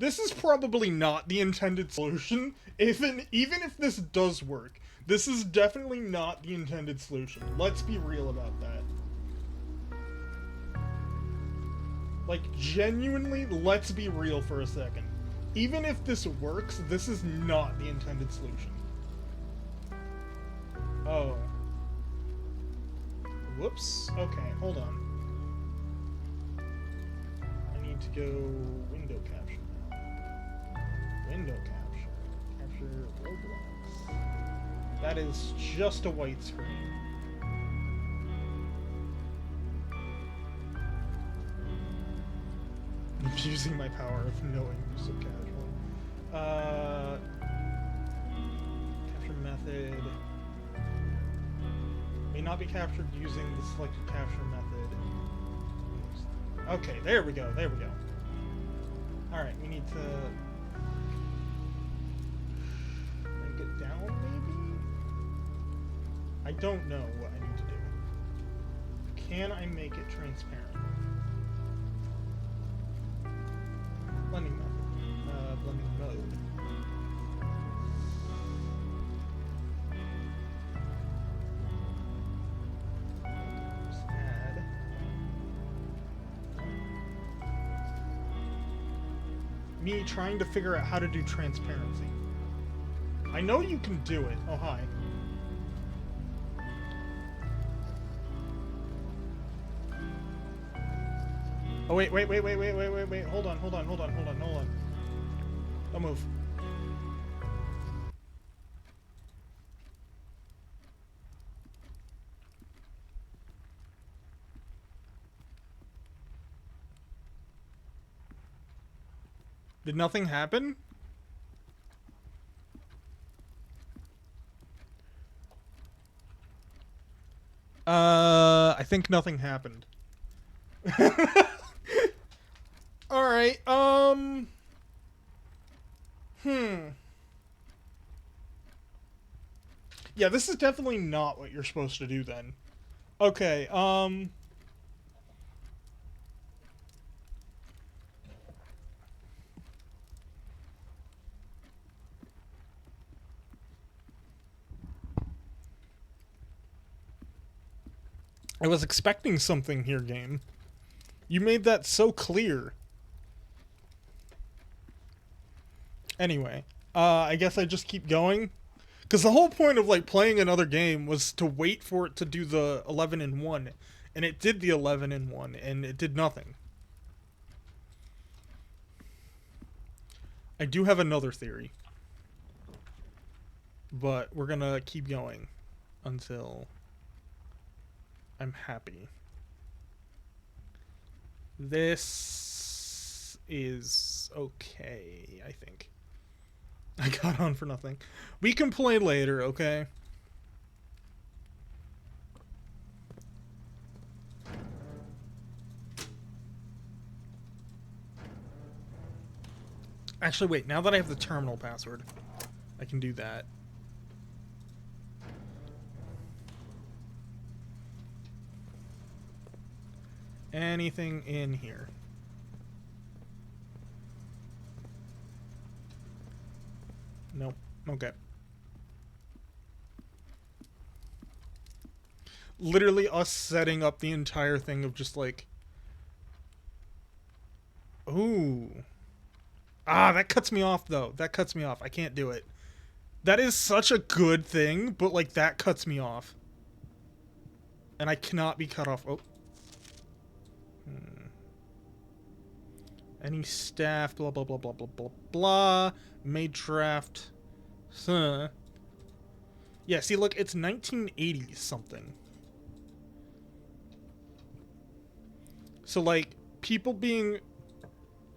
This is probably not the intended solution. Even if this does work, this is definitely not the intended solution. Let's be real about that. Like, genuinely, let's be real for a second. Even if this works, this is not the intended solution. Oh. Whoops. Okay, hold on. I need to go window capture now. Window capture. Capture Roblox. That is just a white screen. Abusing my power of knowing so casually. Capture method. May not be captured using the selected capture method. Okay, there we go, there we go. Alright, we need to... Break it down, maybe? I don't know what I need to do. Can I make it transparent? Blending method. Blending mode. Just add. Me trying to figure out how to do transparency. I know you can do it. Oh, hi. Oh, wait. Hold on. Don't move. Did nothing happen? I think nothing happened. Alright, Yeah, this is definitely not what you're supposed to do then. Okay, I was expecting something here, game. You made that so clear. Anyway, I guess I just keep going. Because the whole point of, like, playing another game was to wait for it to do the 11 in 1. And it did the 11 in 1, and it did nothing. I do have another theory. But we're gonna keep going until I'm happy. This is okay, I think. I got on for nothing. We can play later, okay? Actually, wait. Now that I have the terminal password, I can do that. Anything in here? Nope. Okay. Literally us setting up the entire thing of just like... Ooh. Ah, that cuts me off, though. That cuts me off. I can't do it. That is such a good thing, but, like, that cuts me off. And I cannot be cut off. Oh. Any staff, blah, blah, blah, blah, blah, blah, blah. Made draft. Huh. Yeah, see, look, it's 1980 something. So, like, people being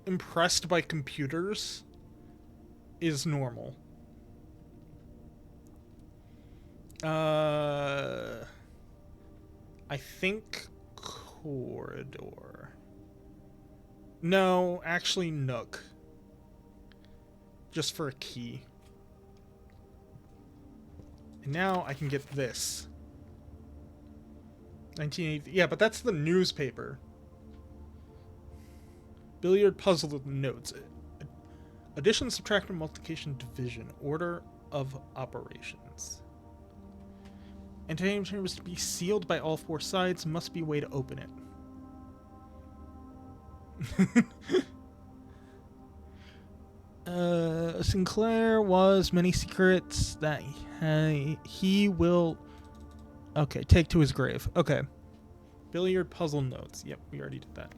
impressed by computers is normal. I think corridor. No, actually Nook. Just for a key. And now I can get this. 1980. Yeah, but that's the newspaper. Billiard puzzle with notes. Addition, subtraction, multiplication, division. Order of operations. Entertainment chamber is to be sealed by all four sides. Must be a way to open it. Sinclair was many secrets that he will... Okay, take to his grave. Okay. Billiard puzzle notes. Yep, we already did that.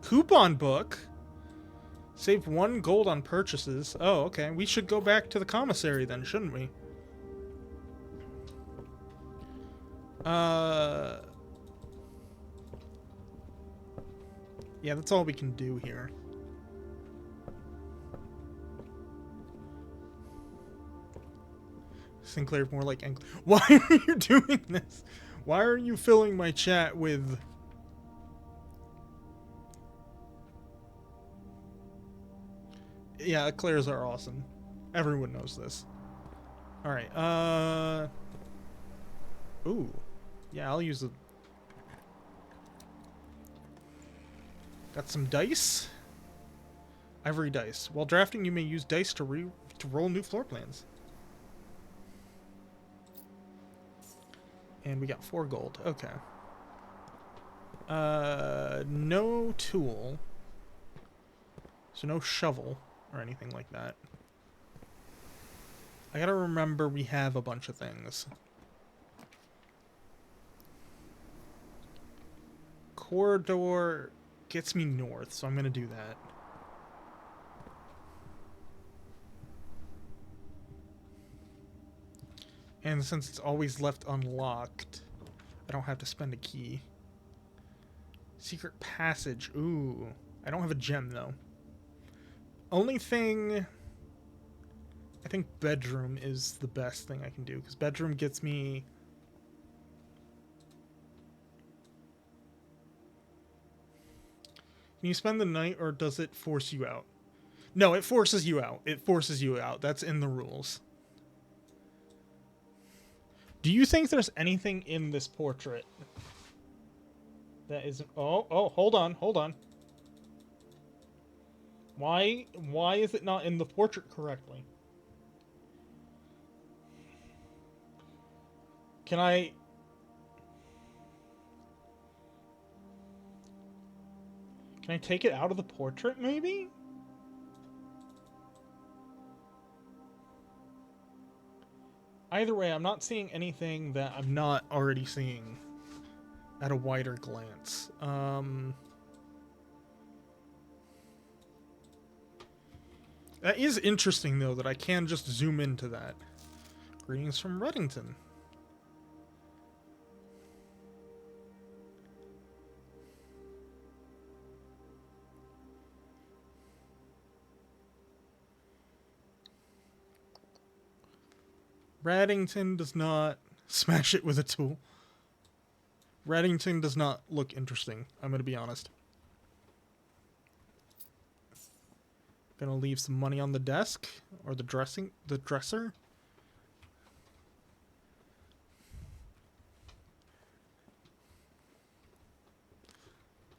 Coupon book? Save 1 gold on purchases. Oh, okay. We should go back to the commissary then, shouldn't we? Yeah, that's all we can do here. Sinclair more like Angler. Why are you doing this? Why are you filling my chat with... Yeah, eclairs are awesome. Everyone knows this. Alright, Ooh. Yeah, I'll use the... Got some dice. Ivory dice. While drafting, you may use dice to roll new floor plans. And we got 4 gold. Okay. No tool. So no shovel or anything like that. I gotta remember we have a bunch of things. Corridor gets me north, so I'm gonna do that. And since it's always left unlocked, I don't have to spend a key. Secret passage. Ooh. I don't have a gem, though. Only thing... I think bedroom is the best thing I can do, because bedroom gets me... Can you spend the night, or does it force you out? No, it forces you out. It forces you out. That's in the rules. Do you think there's anything in this portrait that is... Oh, hold on, hold on. Why is it not in the portrait correctly? Can I Can I take it out of the portrait, maybe? Either way, I'm not seeing anything that I'm not already seeing at a wider glance. That is interesting, though, that I can just zoom into that. Greetings from Reddington. Reddington does not smash it with a tool. Reddington does not look interesting, I'm gonna be honest. Gonna leave some money on the desk or the dresser.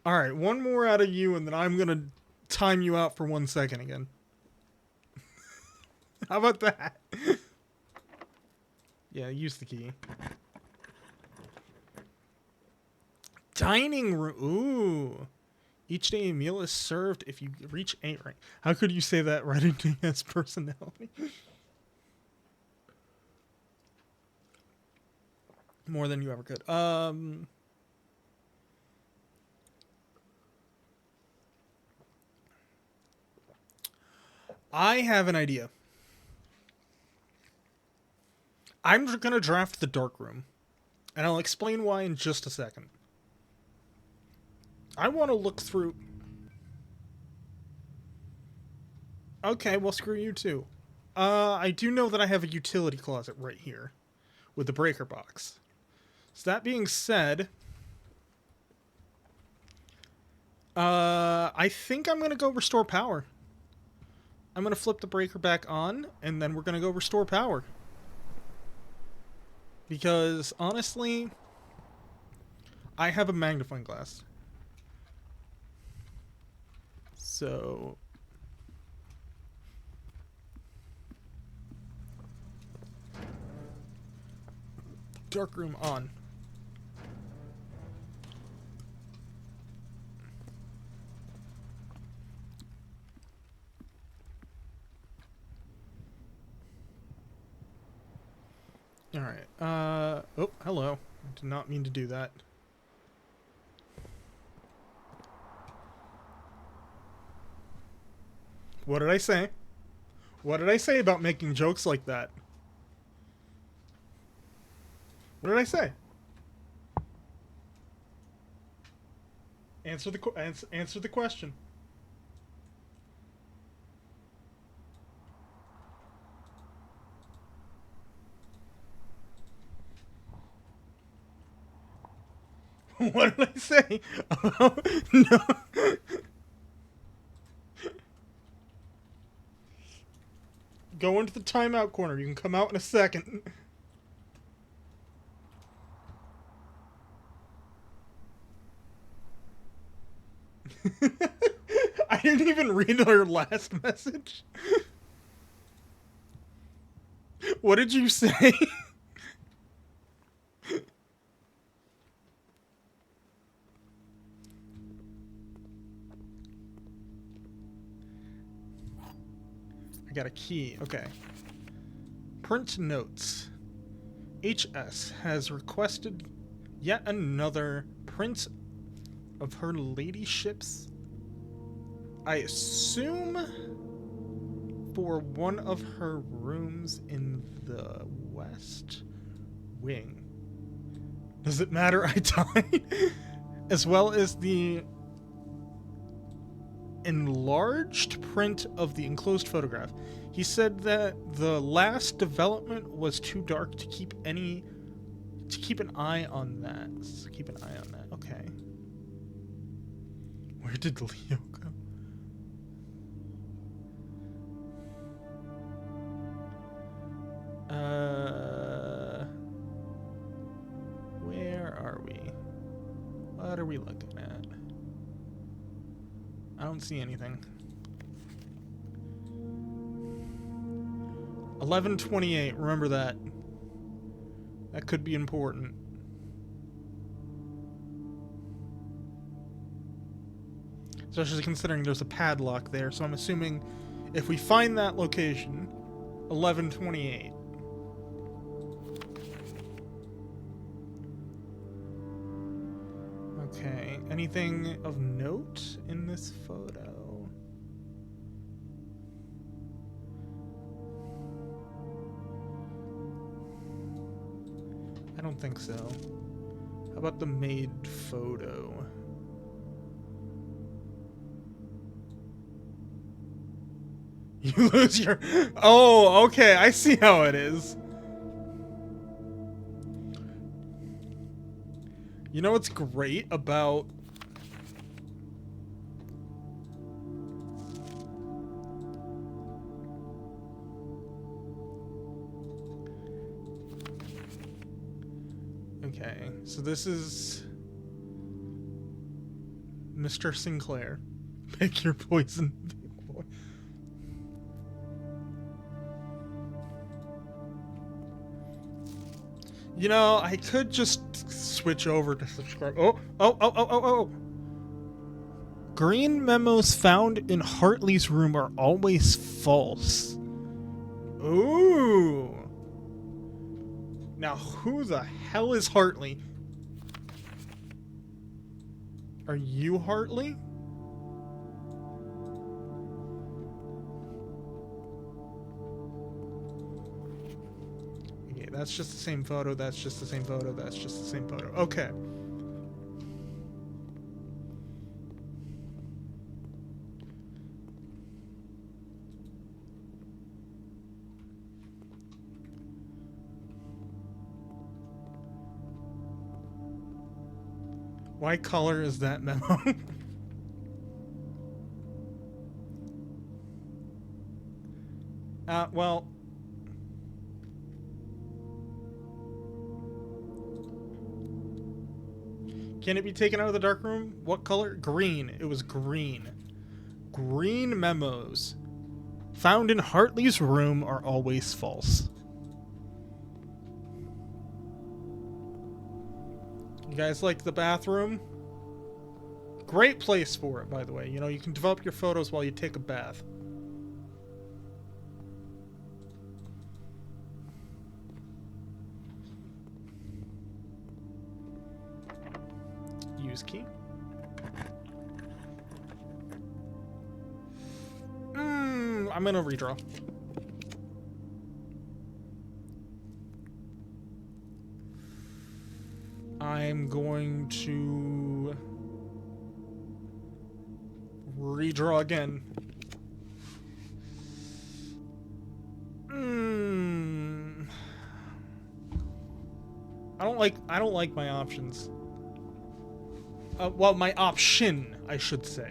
All right, one more out of you, and then I'm gonna time you out for 1 second again. How about that? Yeah, use the key. Dining room. Ooh. Each day a meal is served if you reach 8 rank. How could you say that Reddington has personality? More than you ever could. I have an idea. I'm gonna draft the dark room, and I'll explain why in just a second. I want to look through... Okay, well, screw you too. I do know that I have a utility closet right here with the breaker box. So that being said, I think I'm gonna go restore power. I'm gonna flip the breaker back on, and then we're gonna go restore power. Because, honestly, I have a magnifying glass. So... dark room on. Alright, oh, hello. I did not mean to do that. What did I say? What did I say about making jokes like that? What did I say? Answer the question. What did I say? No. Go into the timeout corner. You can come out in a second. I didn't even read her last message. What did you say? I got a key. Okay. Print notes. HS has requested yet another print of her ladyship's, I assume, for one of her rooms in the West Wing. Does it matter? I died. As well as the enlarged print of the enclosed photograph. He said that the last development was too dark to keep an eye on that. So keep an eye on that. Okay. Where did Leo go? Where are we? What are we looking at? I don't see anything. 11:28. Remember that. That could be important. Especially considering there's a padlock there, so I'm assuming if we find that location, 1128. Okay, anything of note in this photo? I don't think so. How about the maid photo? You lose your... Oh, okay, I see how it is. You know what's great about... Okay, so this is... Mr. Sinclair. Pick your poison, big boy. You know, I could just switch over to subscribe. Oh. Green memos found in Hartley's room are always false. Ooh. Now, who the hell is Hartley? Are you Hartley? Okay, that's just the same photo, that's just the same photo, that's just the same photo. Okay. Why color is that memo? Well... Can it be taken out of the dark room? What color? Green. It was green. Green memos found in Hartley's room are always false. You guys like the bathroom? Great place for it, by the way. You know, you can develop your photos while you take a bath. Use key. I'm gonna redraw. I'm going to redraw again. I don't like my options. Well, my option, I should say.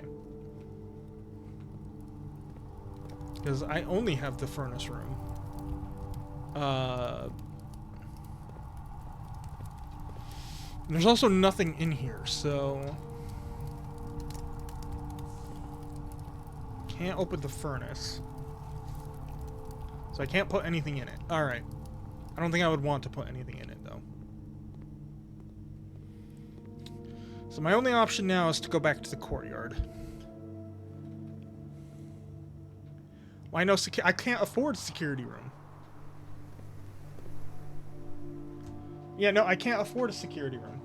Because I only have the furnace room. There's also nothing in here, so... Can't open the furnace. So I can't put anything in it. Alright. I don't think I would want to put anything in it, though. So my only option now is to go back to the courtyard. Why no I can't afford a security room. Yeah, no, I can't afford a security room.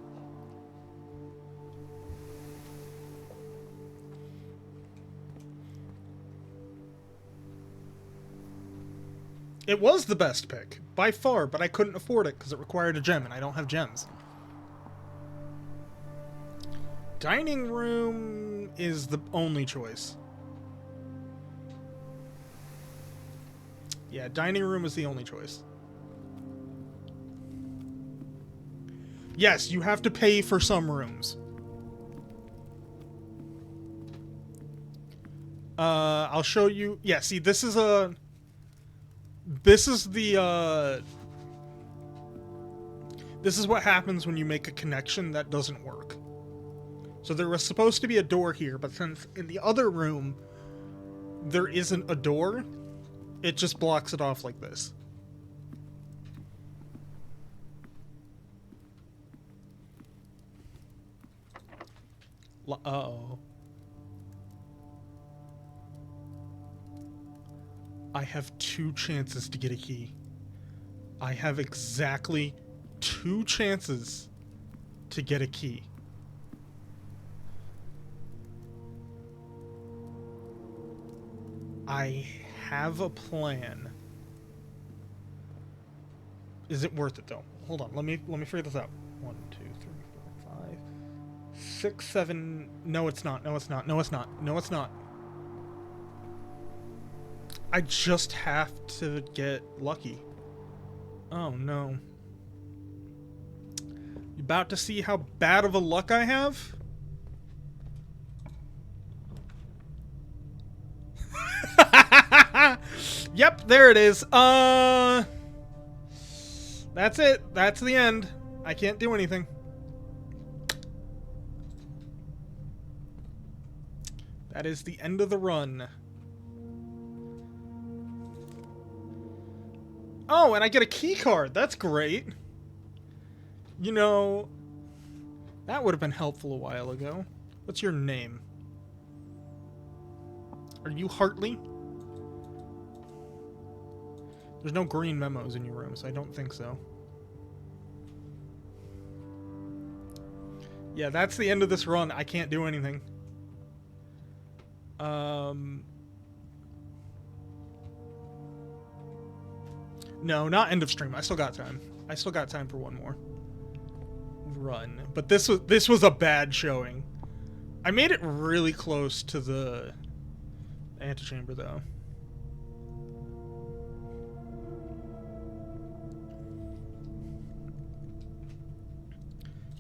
It was the best pick, by far, but I couldn't afford it because it required a gem, and I don't have gems. Dining room is the only choice. Yeah, dining room is the only choice. Yes, you have to pay for some rooms. I'll show you. Yeah, see, this is a... This is the, This is what happens when you make a connection that doesn't work. So there was supposed to be a door here, but since in the other room there isn't a door, it just blocks it off like this. Uh-oh. I have 2 chances to get a key. I have exactly 2 chances to get a key. I have a plan. Is it worth it though? Hold on, let me figure this out. 1, 2, 3, 4, 5, 6, 7. No, it's not. No, it's not. No, it's not. No, it's not. I just have to get lucky. Oh no. You about to see how bad of a luck I have? Yep, there it is. That's it. That's the end. I can't do anything. That is the end of the run. Oh, and I get a key card. That's great. You know, that would have been helpful a while ago. What's your name? Are you Hartley? There's no green memos in your room, so I don't think so. Yeah, that's the end of this run. I can't do anything. No, not end of stream. I still got time. I still got time for one more run. But this was a bad showing. I made it really close to the antechamber though.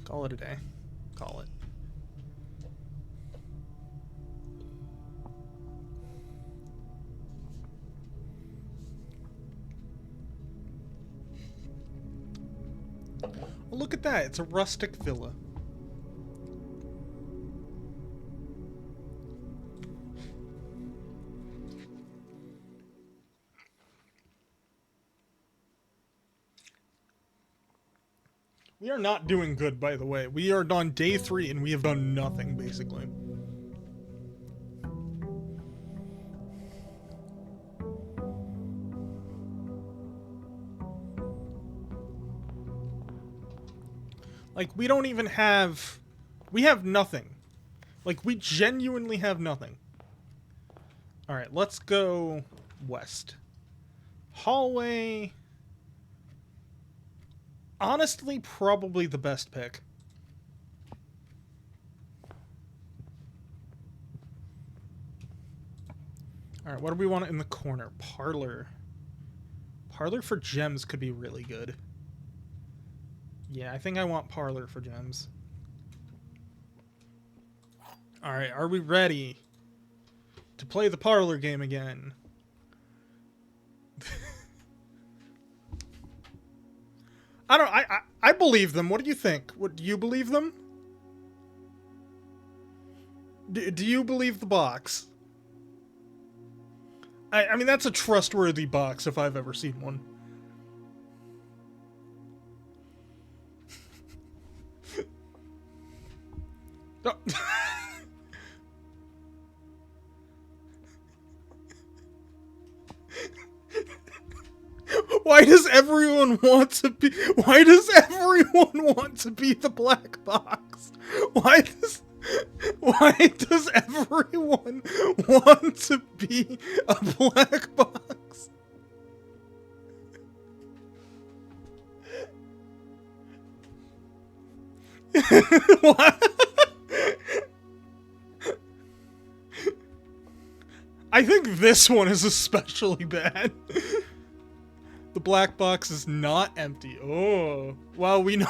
Call it a day. Call it. Well, look at that. It's a rustic villa. We are not doing good, by the way. We are on day 3 and we have done nothing, basically. Like, we don't even have... We have nothing. Like, we genuinely have nothing. Alright, let's go west. Hallway... Honestly, probably the best pick. Alright, what do we want in the corner? Parlor. Parlor for gems could be really good. Yeah, I think I want parlor for gems. Alright, are we ready to play the parlor game again? I believe them. What do you think? Do you believe them? Do you believe the box? I mean, that's a trustworthy box if I've ever seen one. Oh. Why does everyone want to be the black box? Why does everyone want to be a black box? What? I think this one is especially bad. The black box is not empty. Oh, well, we know.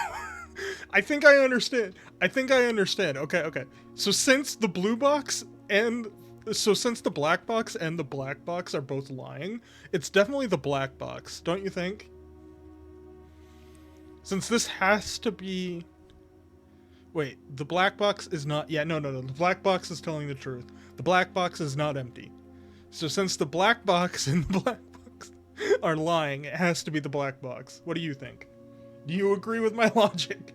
I think I understand. Okay. So since the black box and the black box are both lying, it's definitely the black box, don't you think? Since this has to be... Wait, the black box is not... Yeah, no. The black box is telling the truth. The black box is not empty. So since the black box and the black box are lying, it has to be the black box. What do you think? Do you agree with my logic?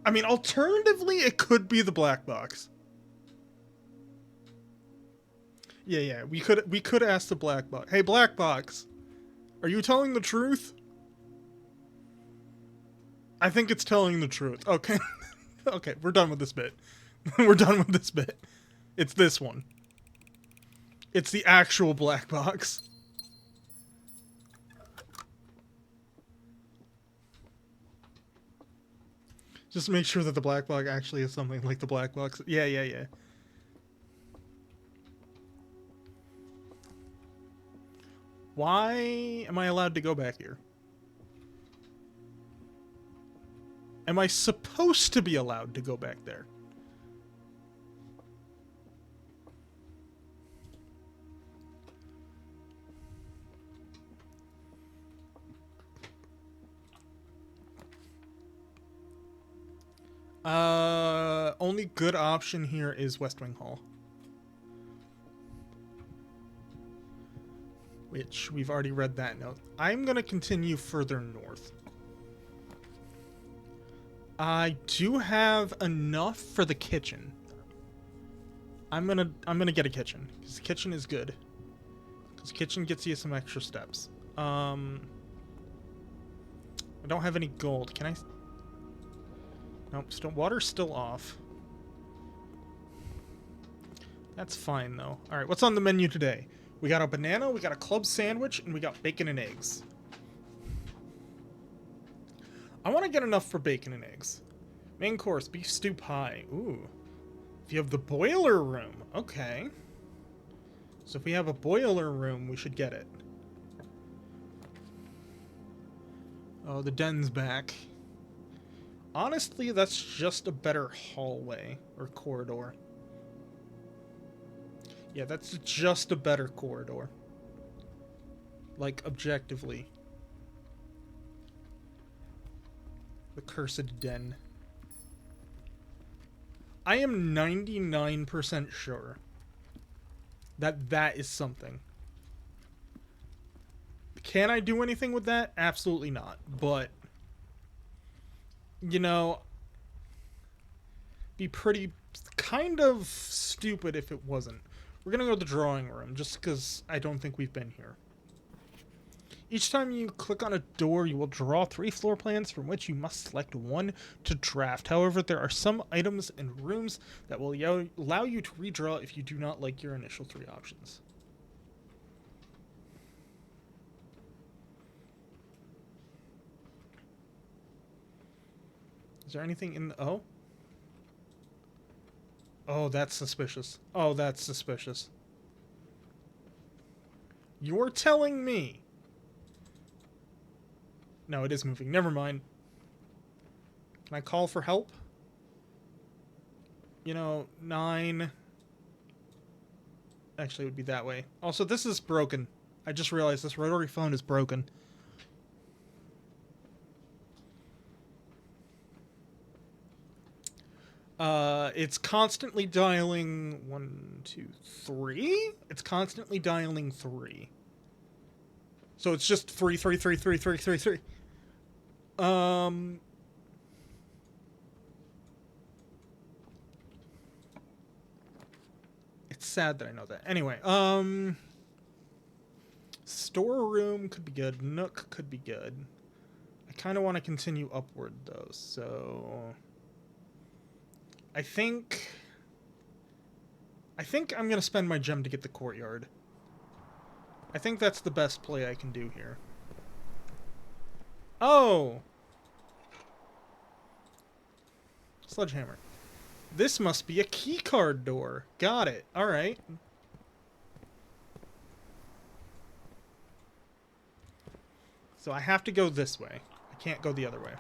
I mean, alternatively, it could be the black box. Yeah, we could ask the black box. Hey, black box, are you telling the truth? I think it's telling the truth. Okay. Okay, we're done with this bit. We're done with this bit. It's this one. It's the actual black box. Just make sure that the black box actually is something like the black box. Yeah. Why am I allowed to go back here? Am I supposed to be allowed to go back there? Only good option here is West Wing Hall. Which, we've already read that note. I'm gonna continue further north. I do have enough for the kitchen. I'm gonna get a kitchen, because the kitchen is good. Because the kitchen gets you some extra steps. I don't have any gold. Can I... Nope, water's still off. That's fine, though. Alright, what's on the menu today? We got a banana, we got a club sandwich, and we got bacon and eggs. I want to get enough for bacon and eggs. Main course, beef stew pie. Ooh. If you have the boiler room. Okay. So if we have a boiler room, we should get it. Oh, the den's back. Honestly, that's just a better hallway or corridor. Yeah, that's just a better corridor. Like, objectively. The cursed den. I am 99% sure that that is something. Can I do anything with that? Absolutely not. But, you know, be pretty kind of stupid if it wasn't. We're gonna go to the drawing room, just because I don't think we've been here. Each time you click on a door, you will draw 3 floor plans from which you must select one to draft. However, there are some items and rooms that will allow you to redraw if you do not like your initial 3 options. Is there anything in the... Oh? Oh, that's suspicious. Oh, that's suspicious. You're telling me... No, it is moving. Never mind. Can I call for help? You know, 9... Actually, it would be that way. Also, this is broken. I just realized this rotary phone is broken. It's constantly dialing 1, 2, 3? It's constantly dialing 3. So it's just 3, 3, 3, 3, 3, 3, 3. It's sad that I know that. Anyway, storeroom could be good. Nook could be good. I kind of want to continue upward, though, so... I think I'm going to spend my gem to get the courtyard. I think that's the best play I can do here. Oh! Sledgehammer. This must be a keycard door. Got it. Alright. So I have to go this way. I can't go the other way.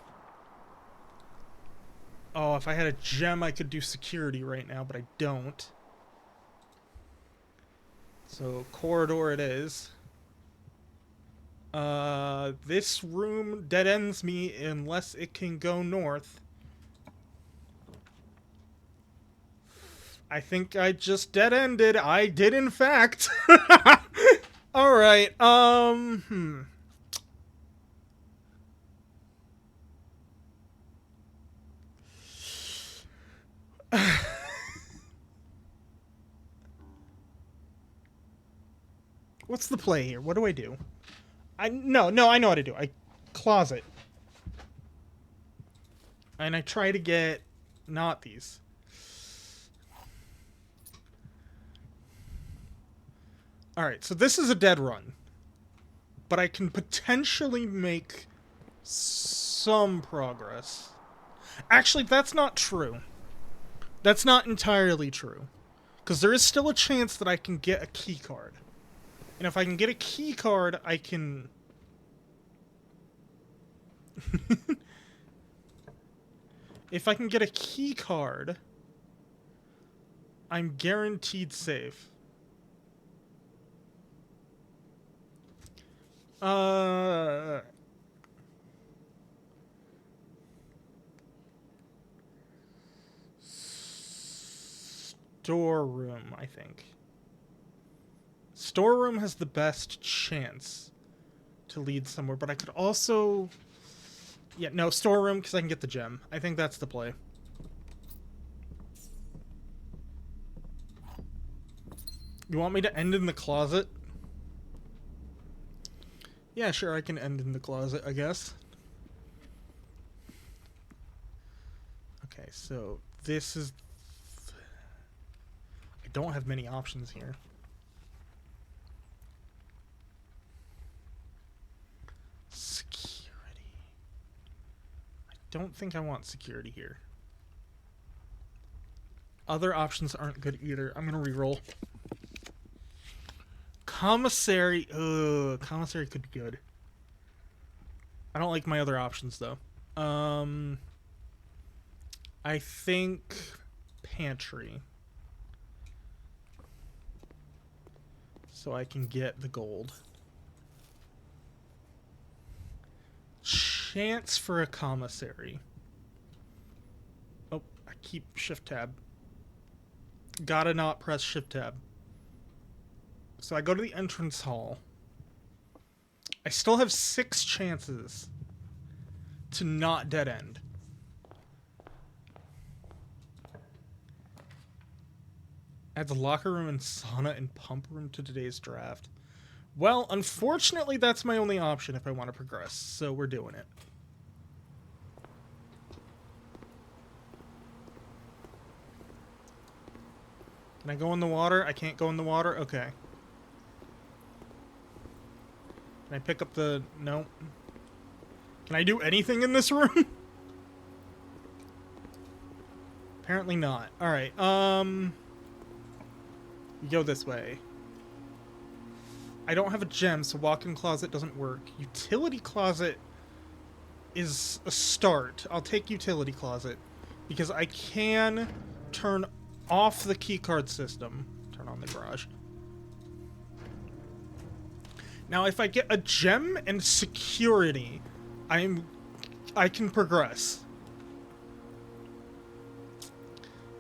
Oh, if I had a gem, I could do security right now, but I don't. So, corridor it is. This room dead ends me unless it can go north. I think I just dead ended. I did, in fact. Alright, What's the play here? What do I do? No, I know how to do. I closet. And I try to get not these. Alright, so this is a dead run. But I can potentially make some progress. Actually, that's not true. That's not entirely true. Because there is still a chance that I can get a key card. And if I can get a key card, I can... If I can get a key card, I'm guaranteed safe. Storeroom, I think. Storeroom has the best chance to lead somewhere, but I could also... Yeah, no, storeroom, because I can get the gem. I think that's the play. You want me to end in the closet? Yeah, sure, I can end in the closet, I guess. Okay, so this is... I don't have many options here. Security. I don't think I want security here. Other options aren't good either. I'm gonna reroll. Commissary. Ugh, commissary could be good. I don't like my other options though. I think pantry. So I can get the gold. Chance for a commissary. Oh, I keep shift tab. Gotta not press shift tab. So I go to the entrance hall. I still have 6 chances to not dead end. Adds locker room and sauna and pump room to today's draft. Well, unfortunately, that's my only option if I want to progress, so we're doing it. Can I go in the water? I can't go in the water? Okay. Can I pick up the... No. Can I do anything in this room? Apparently not. Alright, you go this way. I don't have a gem, so walk-in closet doesn't work. Utility closet is a start. I'll take utility closet. Because I can turn off the keycard system. Turn on the garage. Now, if I get a gem and security, I can progress.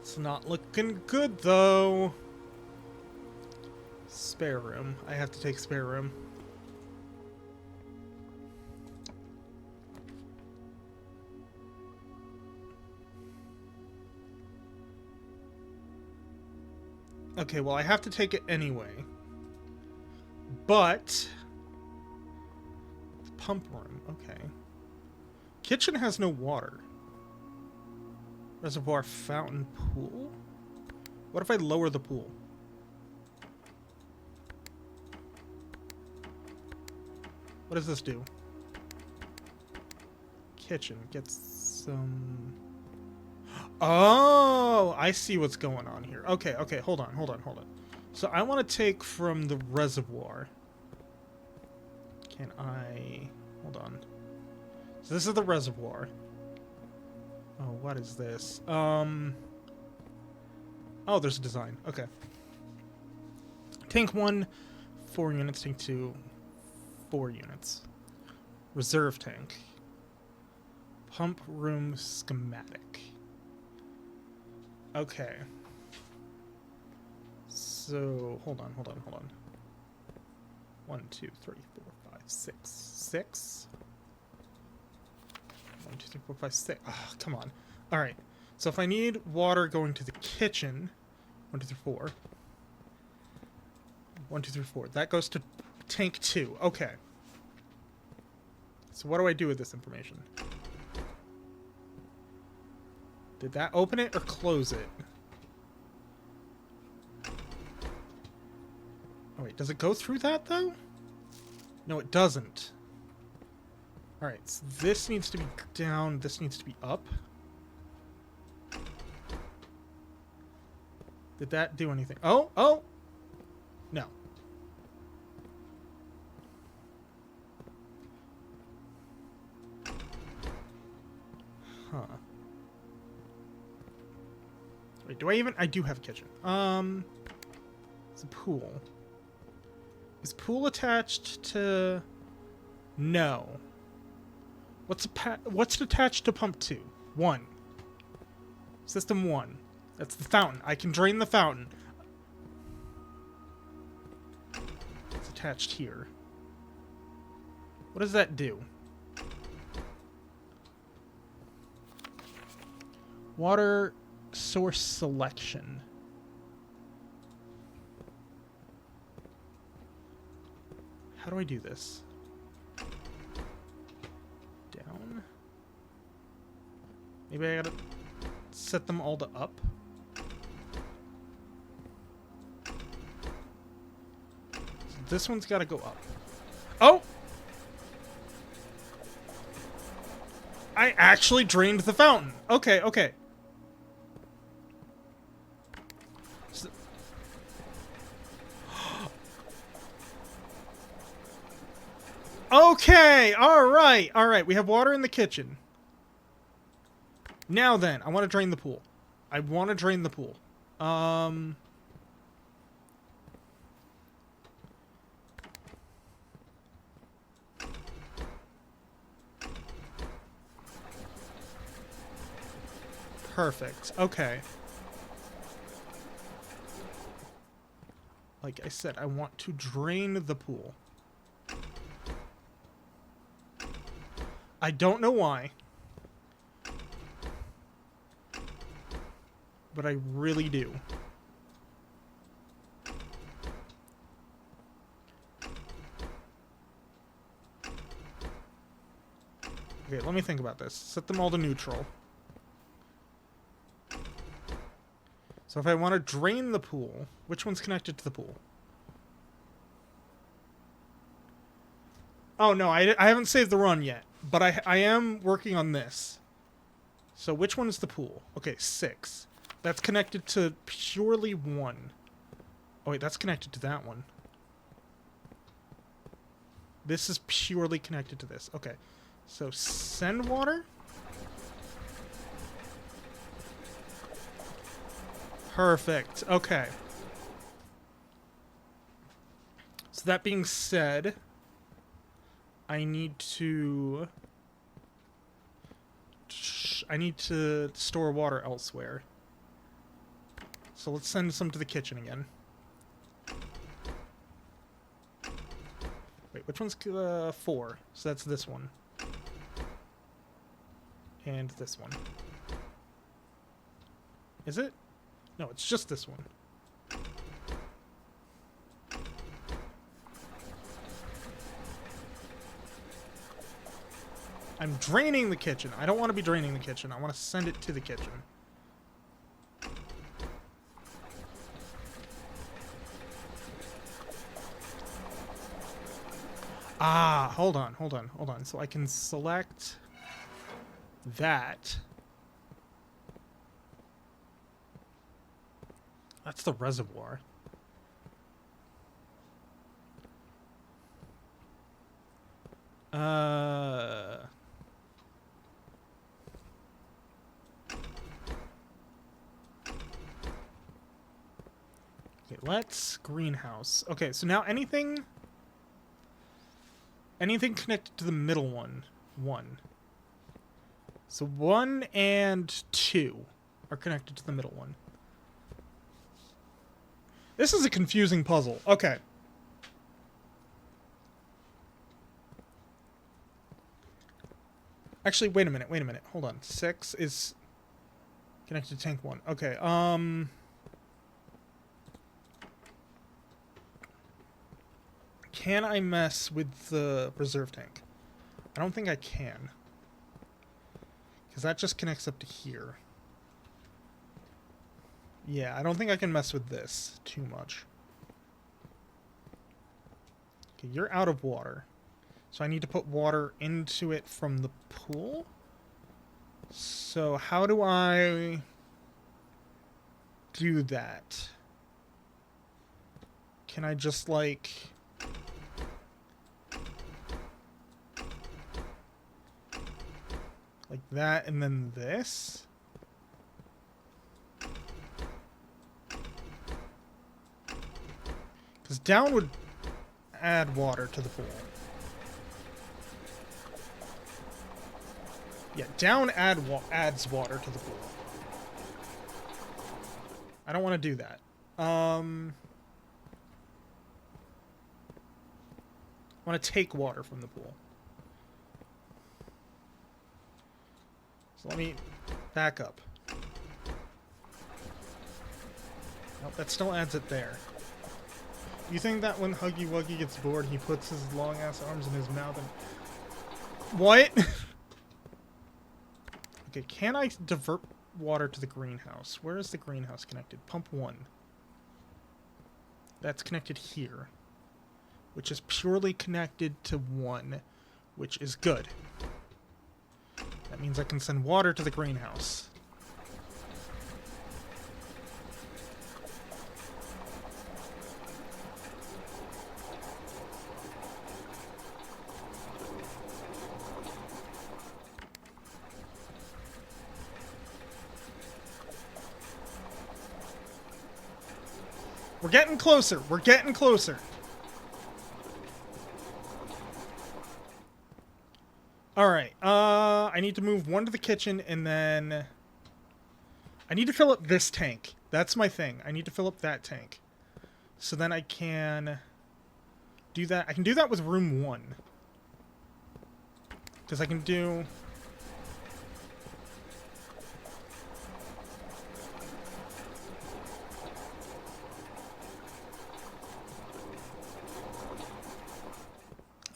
It's not looking good, though. Spare room. I have to take spare room. Okay, well, I have to take it anyway. But... Pump room, okay. Kitchen has no water. Reservoir, fountain, pool? What if I lower the pool? What does this do? Kitchen gets some... Oh, I see what's going on here. Okay, hold on. So I want to take from the reservoir. Can I... Hold on. So this is the reservoir. Oh, what is this? Oh, there's a design. Okay. Tank 1, 4 units. Tank 2, 4 units. Reserve tank. Pump room schematic. Okay. So, hold on. 1, 2, 3, 4, 5, 6. 6? 1, 2, 3, 4, 5, 6. Oh, come on. Alright. So if I need water going to the kitchen, 1, 2, 3, 4. 1, 2, 3, 4. That goes to tank 2. Okay. So what do I do with this information? Did that open it or close it? Oh wait, does it go through that though? No, it doesn't. Alright, so this needs to be down, this needs to be up. Did that do anything? Oh, oh! No. Huh. Wait, do I even... I do have a kitchen. It's a pool. Is pool attached to... No. What's attached to pump 2? 1. System 1. That's the fountain. I can drain the fountain. It's attached here. What does that do? Water source selection. How do I do this? Down? Maybe I gotta set them all to up? So this one's gotta go up. Oh! I actually drained the fountain. Okay, okay. So okay, alright, alright. We have water in the kitchen. Now then, I want to drain the pool. I want to drain the pool. Perfect. Okay. Like I said, I want to drain the pool. I don't know why. But I really do. Okay, let me think about this. Set them all to neutral. So if I want to drain the pool, which one's connected to the pool? Oh, no, I haven't saved the run yet. But I am working on this. So which one is the pool? Okay, 6. That's connected to purely 1. Oh, wait, that's connected to that one. This is purely connected to this. Okay. So send water. Perfect. Okay. So that being said, I need to store water elsewhere. So let's send some to the kitchen again. Wait, which one's 4? So that's this one. And this one. Is it? No, it's just this one. I'm draining the kitchen. I don't want to be draining the kitchen. I want to send it to the kitchen. Ah, hold on. So I can select that. That's the reservoir. Okay, let's greenhouse. Okay, so now anything connected to the middle one. 1. So 1 and 2 are connected to the middle one. This is a confusing puzzle. Okay. Actually, wait a minute. Hold on. 6 is connected to tank 1. Okay, can I mess with the reserve tank? I don't think I can. Because that just connects up to here. Yeah, I don't think I can mess with this too much. Okay, you're out of water. So I need to put water into it from the pool? So how do I do that? Can I just, like... like that, and then this? Because down would add water to the pool. Yeah, down adds water to the pool. I don't want to do that. I want to take water from the pool. So let me back up. Nope, that still adds it there. You think that when Huggy Wuggy gets bored, he puts his long-ass arms in his mouth and... What? Okay, can I divert water to the greenhouse? Where is the greenhouse connected? Pump 1. That's connected here. Which is purely connected to 1, which is good. That means I can send water to the greenhouse. We're getting closer. We're getting closer. Alright, I need to move 1 to the kitchen, and then... I need to fill up this tank. That's my thing. I need to fill up that tank. So then I can... do that. I can do that with room 1. Because I can do...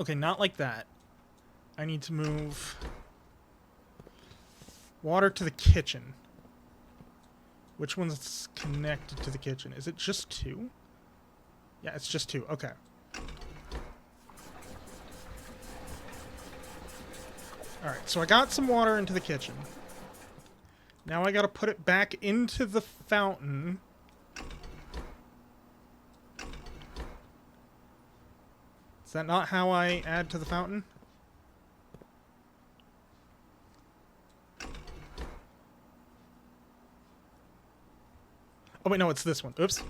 Okay, not like that. I need to move water to the kitchen. Which one's connected to the kitchen? Is it just 2? Yeah, it's just 2. Okay. Alright, so I got some water into the kitchen. Now I gotta put it back into the fountain. Is that not how I add to the fountain? Oh wait, no, it's this one. Oops.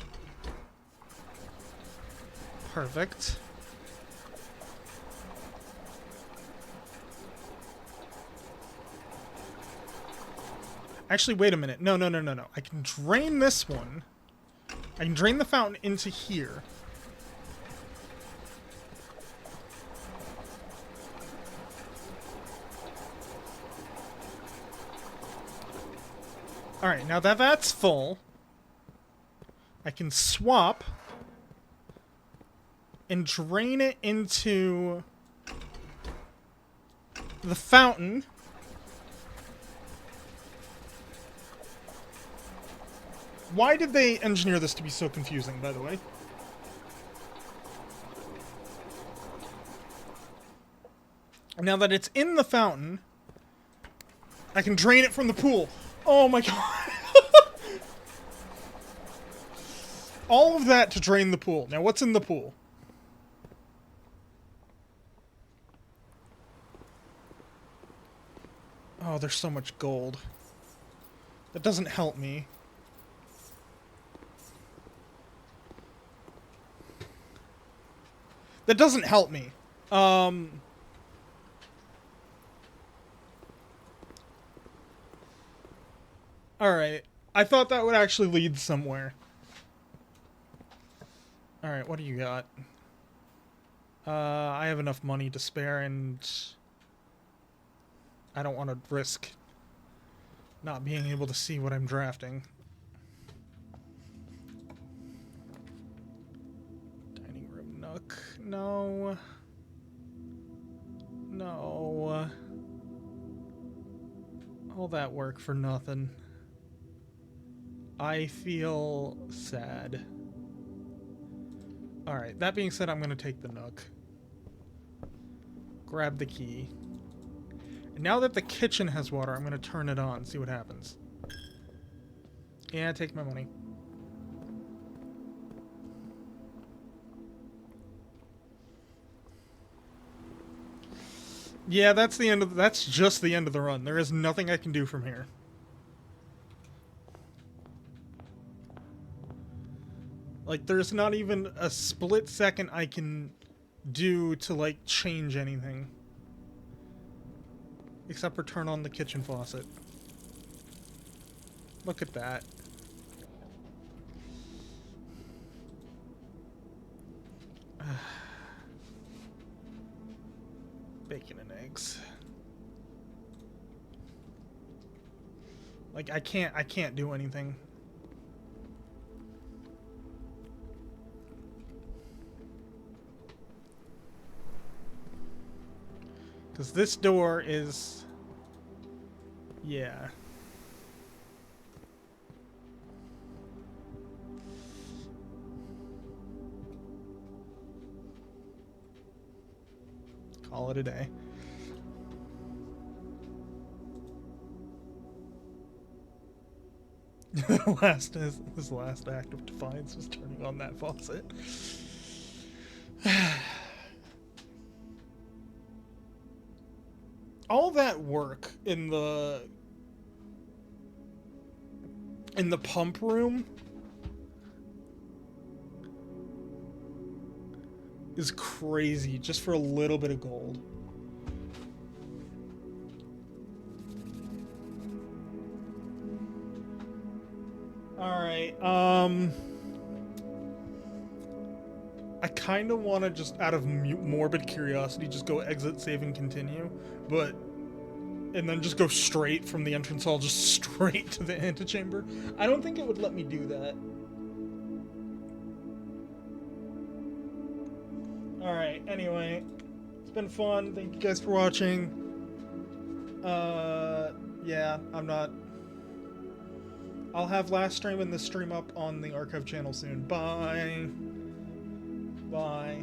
Perfect. Actually, wait a minute. No. I can drain this one. I can drain the fountain into here. Alright, now that that's full, I can swap and drain it into the fountain. Why did they engineer this to be so confusing, by the way? Now that it's in the fountain, I can drain it from the pool. Oh my god. All of that to drain the pool. Now what's in the pool? Oh, there's so much gold. That doesn't help me. That doesn't help me. Alright. I thought that would actually lead somewhere. Alright, what do you got? I have enough money to spare, and I don't want to risk not being able to see what I'm drafting. Dining room nook. No. No. All that work for nothing. I feel sad. Alright, that being said, I'm gonna take the Nook. Grab the key. And now that the kitchen has water, I'm gonna turn it on, see what happens. Yeah, take my money. Yeah, that's the end of that's just the end of the run. There is nothing I can do from here. Like, there's not even a split second I can do to, like, change anything. Except for turn on the kitchen faucet. Look at that. Bacon and eggs. Like, I can't do anything. Because this door is... Yeah. Call it a day. His last act of defiance was turning on that faucet. All that work in the pump room is crazy just for a little bit of gold. Alright, I kind of want to just, out of morbid curiosity, just go exit, save, and continue, but... And then just go straight from the entrance hall, just straight to the antechamber. I don't think it would let me do that. Alright, anyway. It's been fun. Thank you guys for watching. Yeah, I'm not... I'll have last stream and this stream up on the archive channel soon. Bye. Bye.